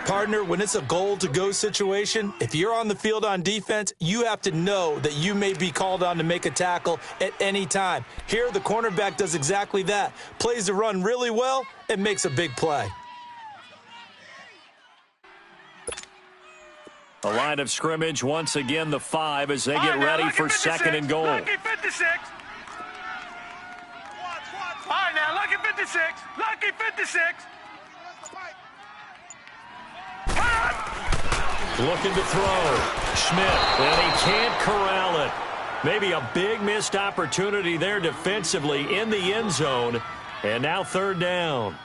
Partner, when it's a goal-to-go situation, if you're on the field on defense, you have to know that you may be called on to make a tackle at any time. Here, the cornerback does exactly that. Plays the run really well and makes a big play. A line of scrimmage, once again, the 5 as they get ready for 2nd and goal. Lucky 56. All right, now, lucky 56. Lucky 56. Looking to throw. Schmidt, and he can't corral it. Maybe a big missed opportunity there defensively in the end zone. And now 3rd down.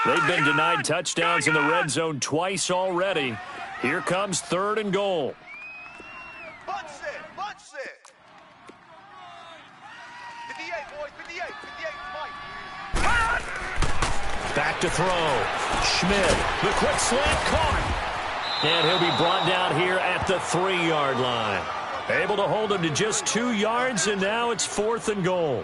They've been denied touchdowns in the red zone twice already. Here comes 3rd and goal. Bunch it. 58, boys, 58, Mike. Back to throw. Schmidt, the quick slant caught. And he'll be brought down here at the 3-yard line. Able to hold him to just 2 yards, and now it's 4th and goal.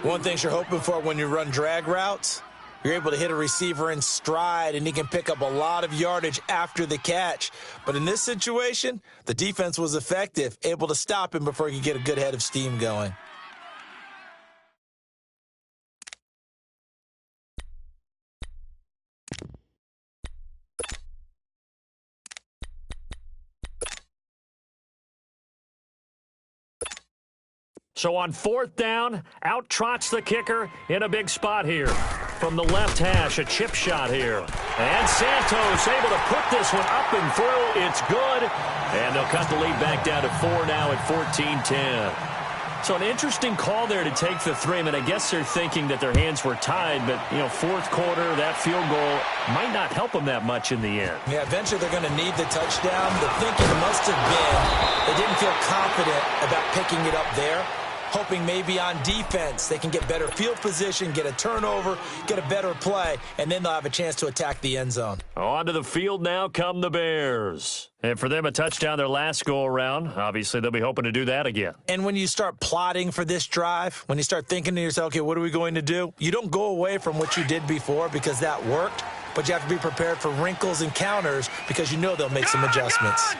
One thing you're hoping for when you run drag routes, you're able to hit a receiver in stride, and he can pick up a lot of yardage after the catch. But in this situation, the defense was effective, able to stop him before he could get a good head of steam going. So on 4th down, out trots the kicker in a big spot here. From the left hash, a chip shot here. And Santos able to put this one up and through. It's good. And they'll cut the lead back down to 4 now at 14-10. So an interesting call there to take the 3. I mean, I guess they're thinking that their hands were tied, but, 4th quarter, that field goal might not help them that much in the end. Yeah, eventually they're going to need the touchdown. The thinking must have been they didn't feel confident about picking it up there. Hoping maybe on defense they can get better field position, get a turnover, get a better play, and then they'll have a chance to attack the end zone. Onto the field now come the Bears. And for them, a touchdown their last go-around. Obviously, they'll be hoping to do that again. And when you start plotting for this drive, when you start thinking to yourself, okay, what are we going to do? You don't go away from what you did before because that worked, but you have to be prepared for wrinkles and counters because you know they'll make some adjustments.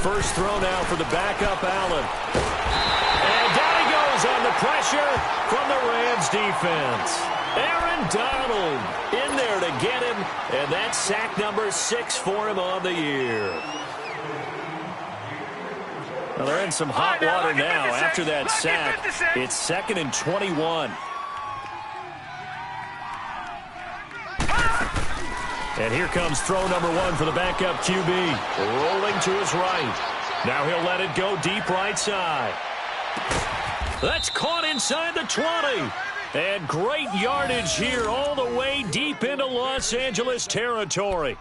First throw now for the backup, Allen. And down he goes on the pressure from the Rams defense. Aaron Donald in there to get him, and that's sack number 6 for him on the year. Well, they're in some hot water now after that sack. It's 2nd and 21. And here comes throw number 1 for the backup QB. Rolling to his right. Now he'll let it go deep right side. That's caught inside the 20. And great yardage here all the way deep into Los Angeles territory.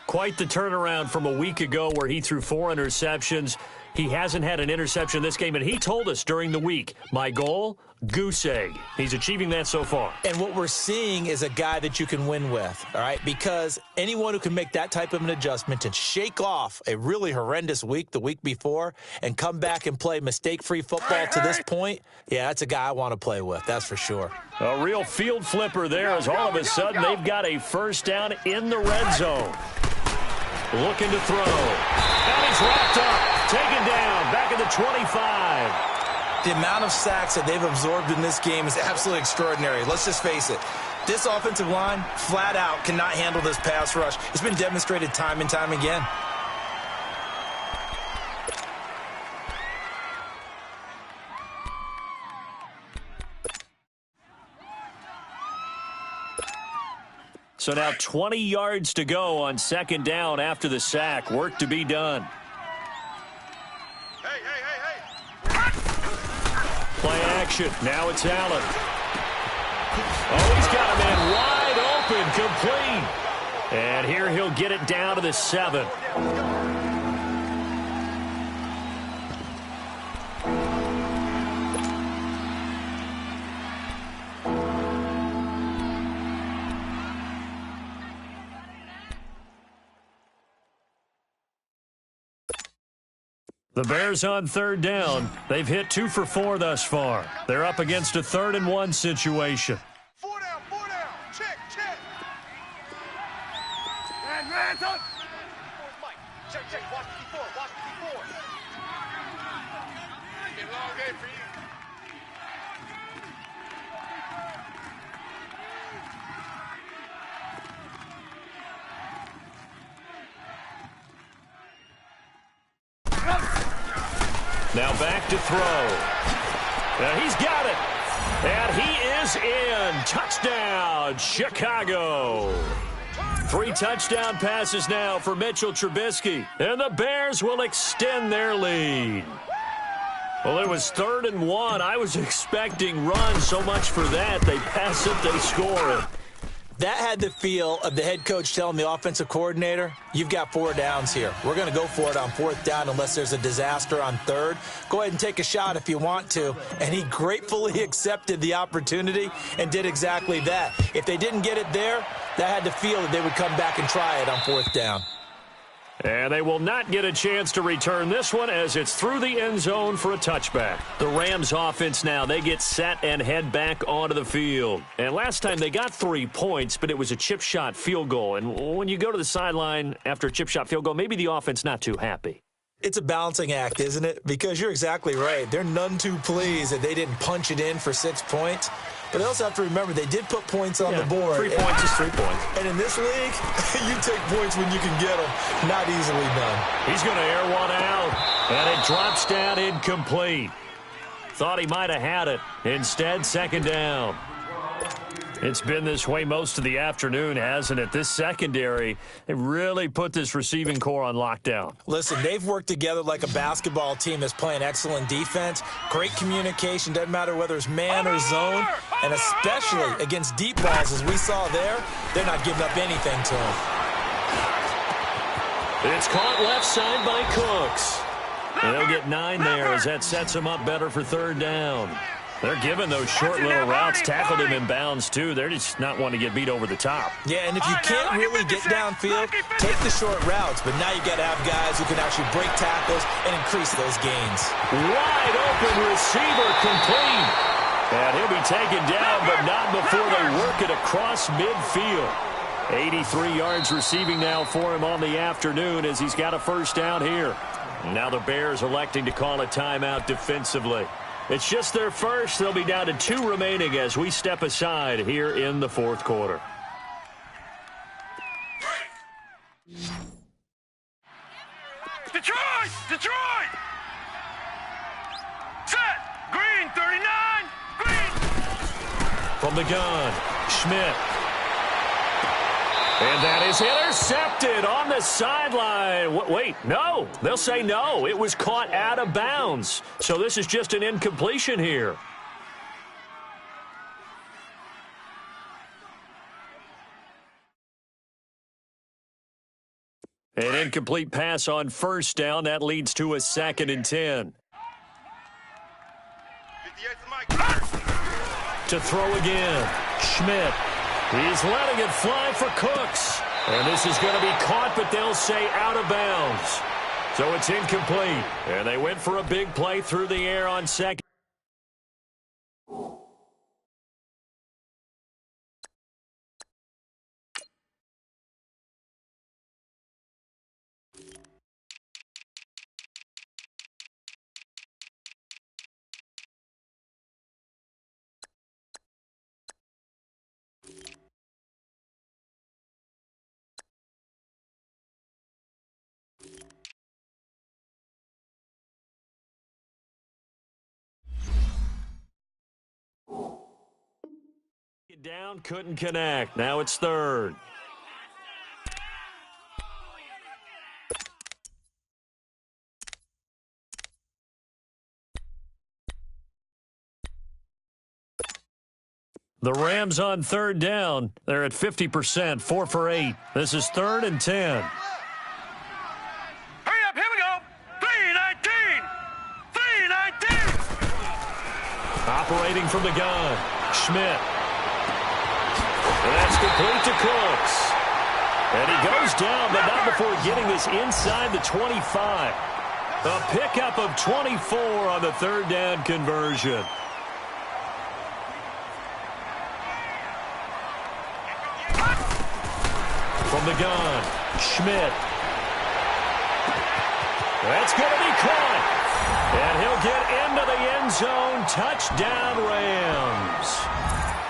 Quite the turnaround from a week ago where he threw 4 interceptions. He hasn't had an interception in this game, and he told us during the week, my goal, goose egg. He's achieving that so far. And what we're seeing is a guy that you can win with, all right? Because anyone who can make that type of an adjustment and shake off a really horrendous week the week before and come back and play mistake-free football to this point, yeah, that's a guy I want to play with, that's for sure. A real field flipper there as all of a sudden they've got a first down in the red zone. Looking to throw. And he's wrapped up, taken down, back at the 25. The amount of sacks that they've absorbed in this game is absolutely extraordinary. Let's just face it. This offensive line, flat out, cannot handle this pass rush. It's been demonstrated time and time again. So now 20 yards to go on second down after the sack. Work to be done. Play action. Now it's Allen. Oh, he's got a man wide open, complete. And here he'll get it down to the 7. The Bears on 3rd down. They've hit 2 for 4 thus far. They're up against a 3rd and 1 situation. 4 down, 4 down. Check. Man, up. Mike, check. Watch the D4. Been a long day for you. Now back to throw. Now he's got it. And he is in. Touchdown, Chicago. 3 touchdown passes now for Mitchell Trubisky. And the Bears will extend their lead. Well, it was 3rd and 1. I was expecting runs. So much for that. They pass it, they score it. That had the feel of the head coach telling the offensive coordinator, you've got 4 downs here. We're going to go for it on 4th down unless there's a disaster on 3rd. Go ahead and take a shot if you want to. And he gratefully accepted the opportunity and did exactly that. If they didn't get it there, that had the feel that they would come back and try it on 4th down. And they will not get a chance to return this one as it's through the end zone for a touchback. The Rams offense now, they get set and head back onto the field. And last time they got 3 points, but it was a chip shot field goal. And when you go to the sideline after a chip shot field goal, maybe the offense not too happy. It's a balancing act, isn't it? Because you're exactly right. They're none too pleased that they didn't punch it in for 6 points. But they also have to remember they did put points on the board. 3 points is 3 points. And in this league, you take points when you can get them. Not easily done. He's going to air one out. And it drops down incomplete. Thought he might have had it. Instead, 2nd down. It's been this way most of the afternoon, hasn't it? This secondary, they really put this receiving core on lockdown. Listen, they've worked together like a basketball team that's playing excellent defense. Great communication, doesn't matter whether it's man or zone. And especially against deep balls, as we saw there, they're not giving up anything to them. It's caught left side by Cooks. And they'll get 9 there as that sets them up better for 3rd down. They're giving those short little routes, tackled him in bounds, too. They're just not wanting to get beat over the top. Yeah, and if you can't really get downfield, take the short routes. But now you got to have guys who can actually break tackles and increase those gains. Wide open receiver complete. And he'll be taken down, but not before they work it across midfield. 83 yards receiving now for him on the afternoon as he's got a 1st down here. Now the Bears electing to call a timeout defensively. It's just their first. They'll be down to 2 remaining as we step aside here in the 4th quarter. Detroit! Set! Green, 39! Green! From the gun, Schmidt. And that is intercepted on the sideline. Wait, no. They'll say no. It was caught out of bounds. So this is just an incompletion here. An incomplete pass on 1st down. That leads to a 2nd and 10. To throw again, Schmidt. He's letting it fly for Cooks. And this is going to be caught, but they'll say out of bounds. So it's incomplete. And they went for a big play through the air on 2nd. Down, couldn't connect. Now it's 3rd. The Rams on third down. They're at 50%, 4 for 8. This is 3rd and 10. Hurry up, here we go. 319. 319. Operating from the gun, Schmidt. And that's complete to Cooks. And he goes down, but not before getting this inside the 25. A pickup of 24 on the third down conversion. From the gun, Schmidt. That's going to be caught. And he'll get into the end zone. Touchdown, Rams.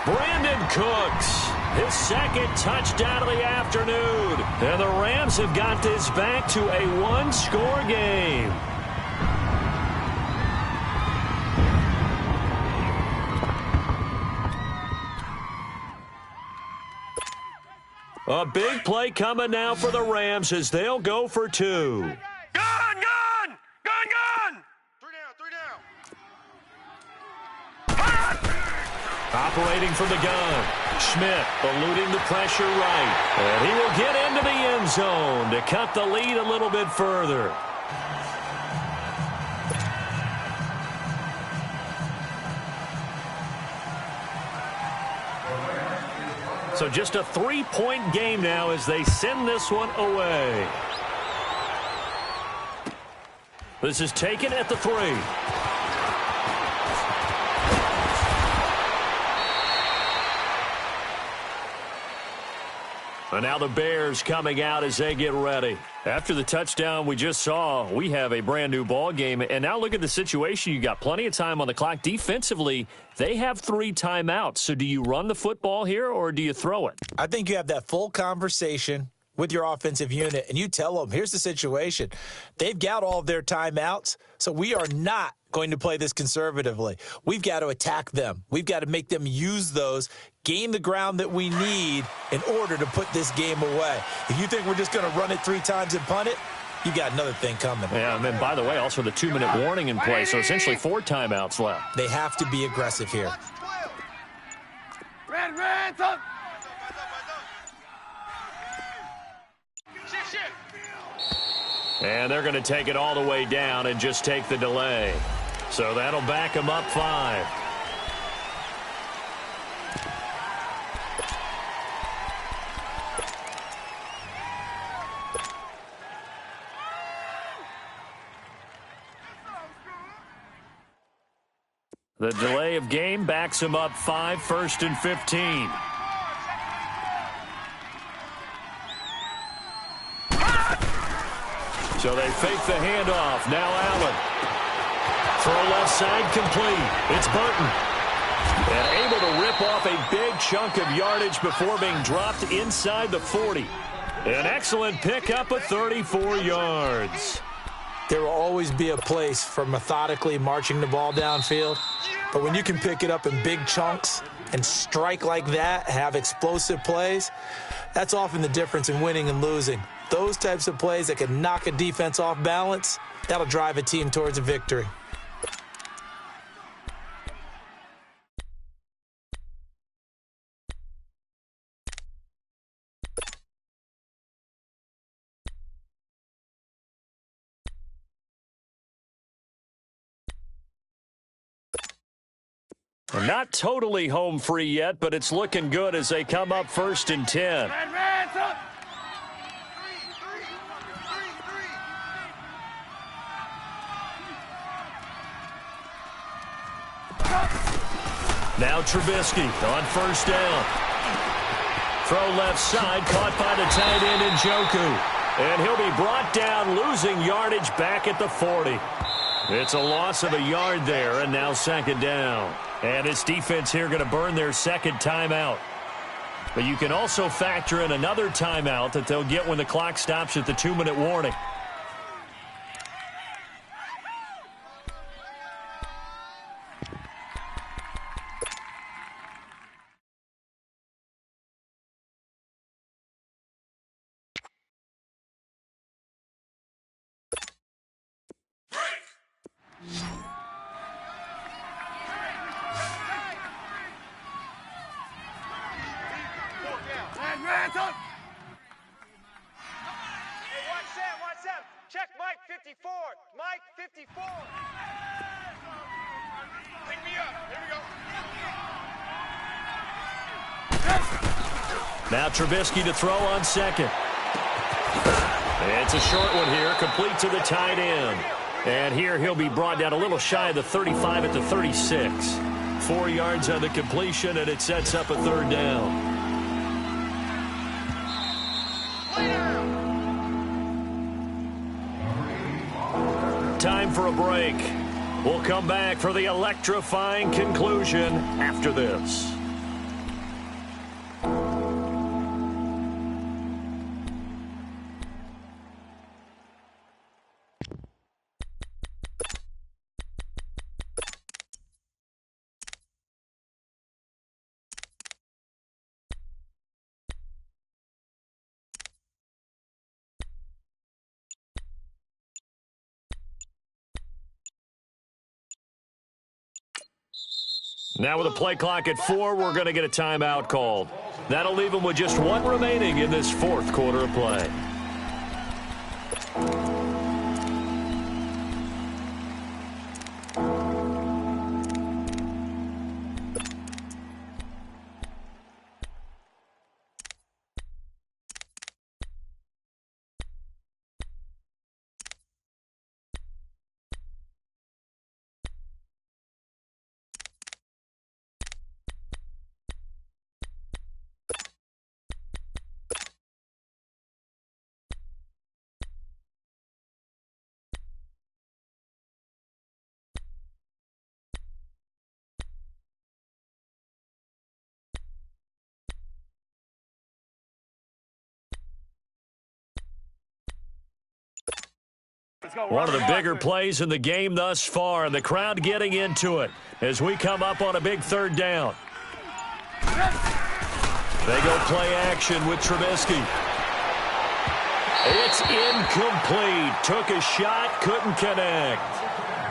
Brandon Cooks, his second touchdown of the afternoon. And the Rams have got this back to a one-score game. A big play coming now for the Rams as they'll go for 2. Gun, gun. Gun, gun. 3 down. Operating from the gun, Schmidt eluding the pressure right. And he will get into the end zone to cut the lead a little bit further. So just a 3-point game now as they send this one away. This is taken at the 3. And now the Bears coming out as they get ready. After the touchdown we just saw, we have a brand new ball game. And now look at the situation. You got plenty of time on the clock. Defensively, they have 3 timeouts. So do you run the football here or do you throw it? I think you have that full conversation with your offensive unit, and you tell them, here's the situation. They've got all of their timeouts, so we are not going to play this conservatively. We've got to attack them. We've got to make them use those, gain the ground that we need in order to put this game away. If you think we're just going to run it 3 times and punt it, you got another thing coming. Yeah, and then, by the way, also the 2-minute warning in play, so essentially 4 timeouts left. They have to be aggressive here. Red, up. And they're going to take it all the way down and just take the delay. So that'll back them up 5. The delay of game backs them up 5, 1st and 15. So they fake the handoff. Now Allen. Throw left side complete. It's Burton. And able to rip off a big chunk of yardage before being dropped inside the 40. An excellent pickup of 34 yards. There will always be a place for methodically marching the ball downfield. But when you can pick it up in big chunks and strike like that, have explosive plays, that's often the difference in winning and losing. Those types of plays that can knock a defense off balance, that'll drive a team towards a victory. Not totally home free yet, but it's looking good as they come up 1st and 10. Red's up. Now Trubisky on 1st down. Throw left side, caught by the tight end Njoku. And he'll be brought down, losing yardage back at the 40. It's a loss of a yard there, and now 2nd down. And this defense here going to burn their 2nd timeout. But you can also factor in another timeout that they'll get when the clock stops at the 2-minute warning. 54. Mike, 54. Pick me up. Here we go. Now Trubisky to throw on second. It's a short one here, complete to the tight end. And here he'll be brought down a little shy of the 35 at the 36. 4 yards on the completion, and it sets up a third down. Time for a break. We'll come back for the electrifying conclusion after this. Now with a play clock at 4, we're going to get a timeout called. That'll leave them with just one remaining in this fourth quarter of play. One of the bigger plays in the game thus far, and the crowd getting into it as we come up on a big third down. They go play action with Trubisky. It's incomplete. Took a shot, couldn't connect.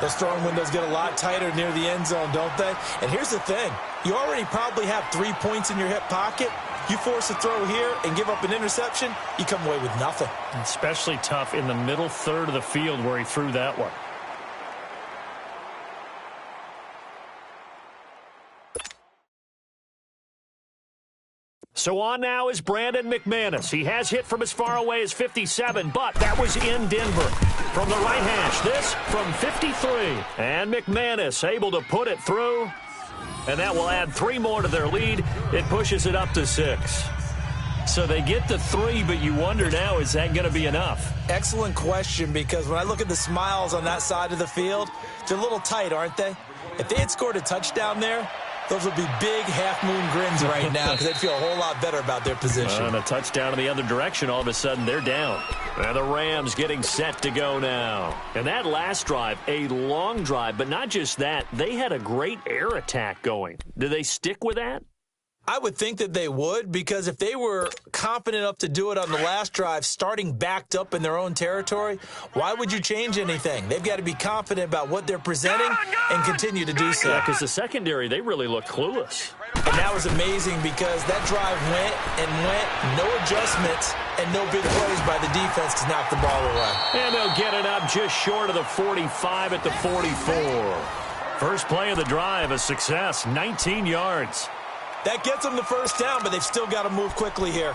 Those throwing windows get a lot tighter near the end zone, don't they? And here's the thing. You already probably have 3 points in your hip pocket. You force a throw here and give up an interception, you come away with nothing. Especially tough in the middle third of the field where he threw that one. So on now is Brandon McManus. He has hit from as far away as 57, but that was in Denver. From the right hash, this from 53. And McManus able to put it through. And that will add 3 more to their lead. It pushes it up to 6. So they get the 3, but you wonder now, is that going to be enough? Excellent question, because when I look at the smiles on that side of the field, they're a little tight, aren't they? If they had scored a touchdown there, those would be big half-moon grins right now because they'd feel a whole lot better about their position. And a touchdown in the other direction, all of a sudden they're down. And the Rams getting set to go now. And that last drive, a long drive, but not just that, they had a great air attack going. Do they stick with that? I would think that they would, because if they were confident enough to do it on the last drive, starting backed up in their own territory, why would you change anything? They've got to be confident about what they're presenting and continue to do so. Yeah, because the secondary, they really look clueless. And that was amazing because that drive went and went, no adjustments, and no big plays by the defense to knock the ball away. And they'll get it up just short of the 45 at the 44. First play of the drive, a success, 19 yards. That gets them the first down, but they've still got to move quickly here.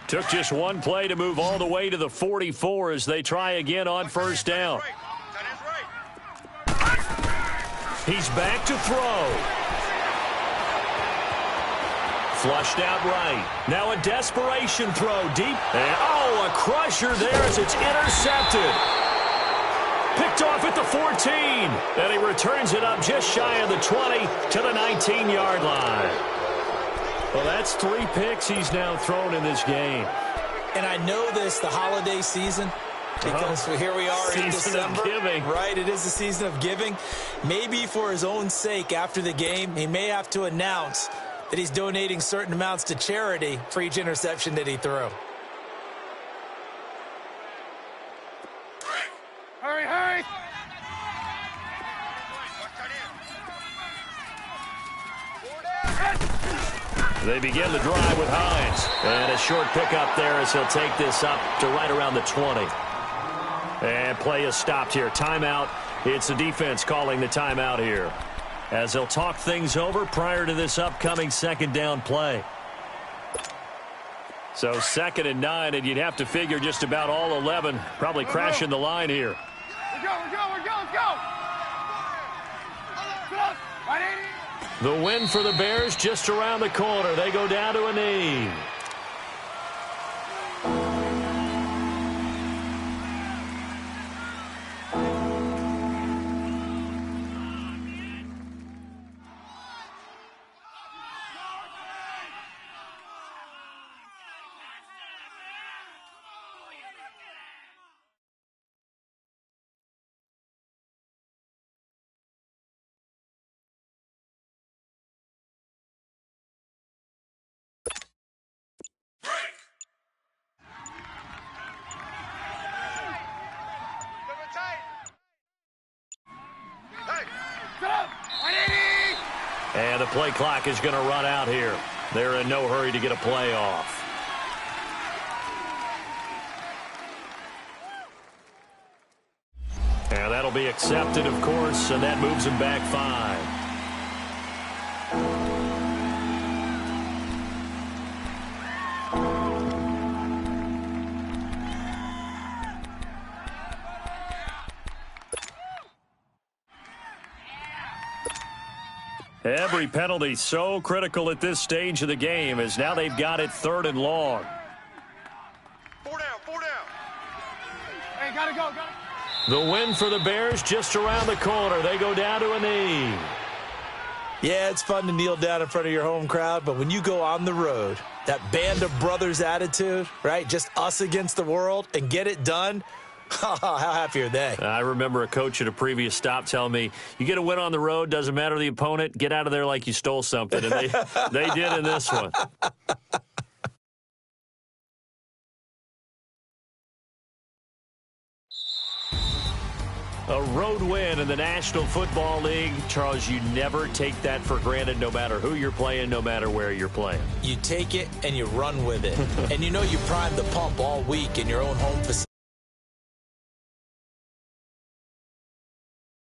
Took just one play to move all the way to the 44 as they try again on first down. He's back to throw. Flushed out right. Now a desperation throw deep. And, a crusher there as it's intercepted. Picked off at the 14. And he returns it up just shy of the 20 to the 19-yard line. Well, that's 3 picks he's now thrown in this game. And I know this, the holiday season, because here we are in December. Of giving. Right, it is the season of giving. Maybe for his own sake after the game, he may have to announce that he's donating certain amounts to charity for each interception that he threw. Hurry, hurry! They begin the drive with Hines. And a short pickup there as he'll take this up to right around the 20. And play is stopped here. Timeout. It's the defense calling the timeout here, as they'll talk things over prior to this upcoming second down play. So 2nd and 9, and you'd have to figure just about all 11 probably crashing the line here. We're go. Let's go. The win for the Bears just around the corner. They go down to a knee. And the play clock is going to run out here. They're in no hurry to get a play off. And that'll be accepted, of course, and that moves them back 5. Every penalty so critical at this stage of the game, as now they've got it 3rd and long. 4 down. Hey, gotta go. The win for the Bears just around the corner. They go down to a knee. Yeah, it's fun to kneel down in front of your home crowd, but when you go on the road, that band of brothers attitude, right? Just us against the world and get it done. How happy are they? I remember a coach at a previous stop telling me, you get a win on the road, doesn't matter the opponent, get out of there like you stole something. And they did in this one. A road win in the National Football League. Charles, you never take that for granted, no matter who you're playing, no matter where you're playing. You take it and you run with it. And you know you primed the pump all week in your own home facility.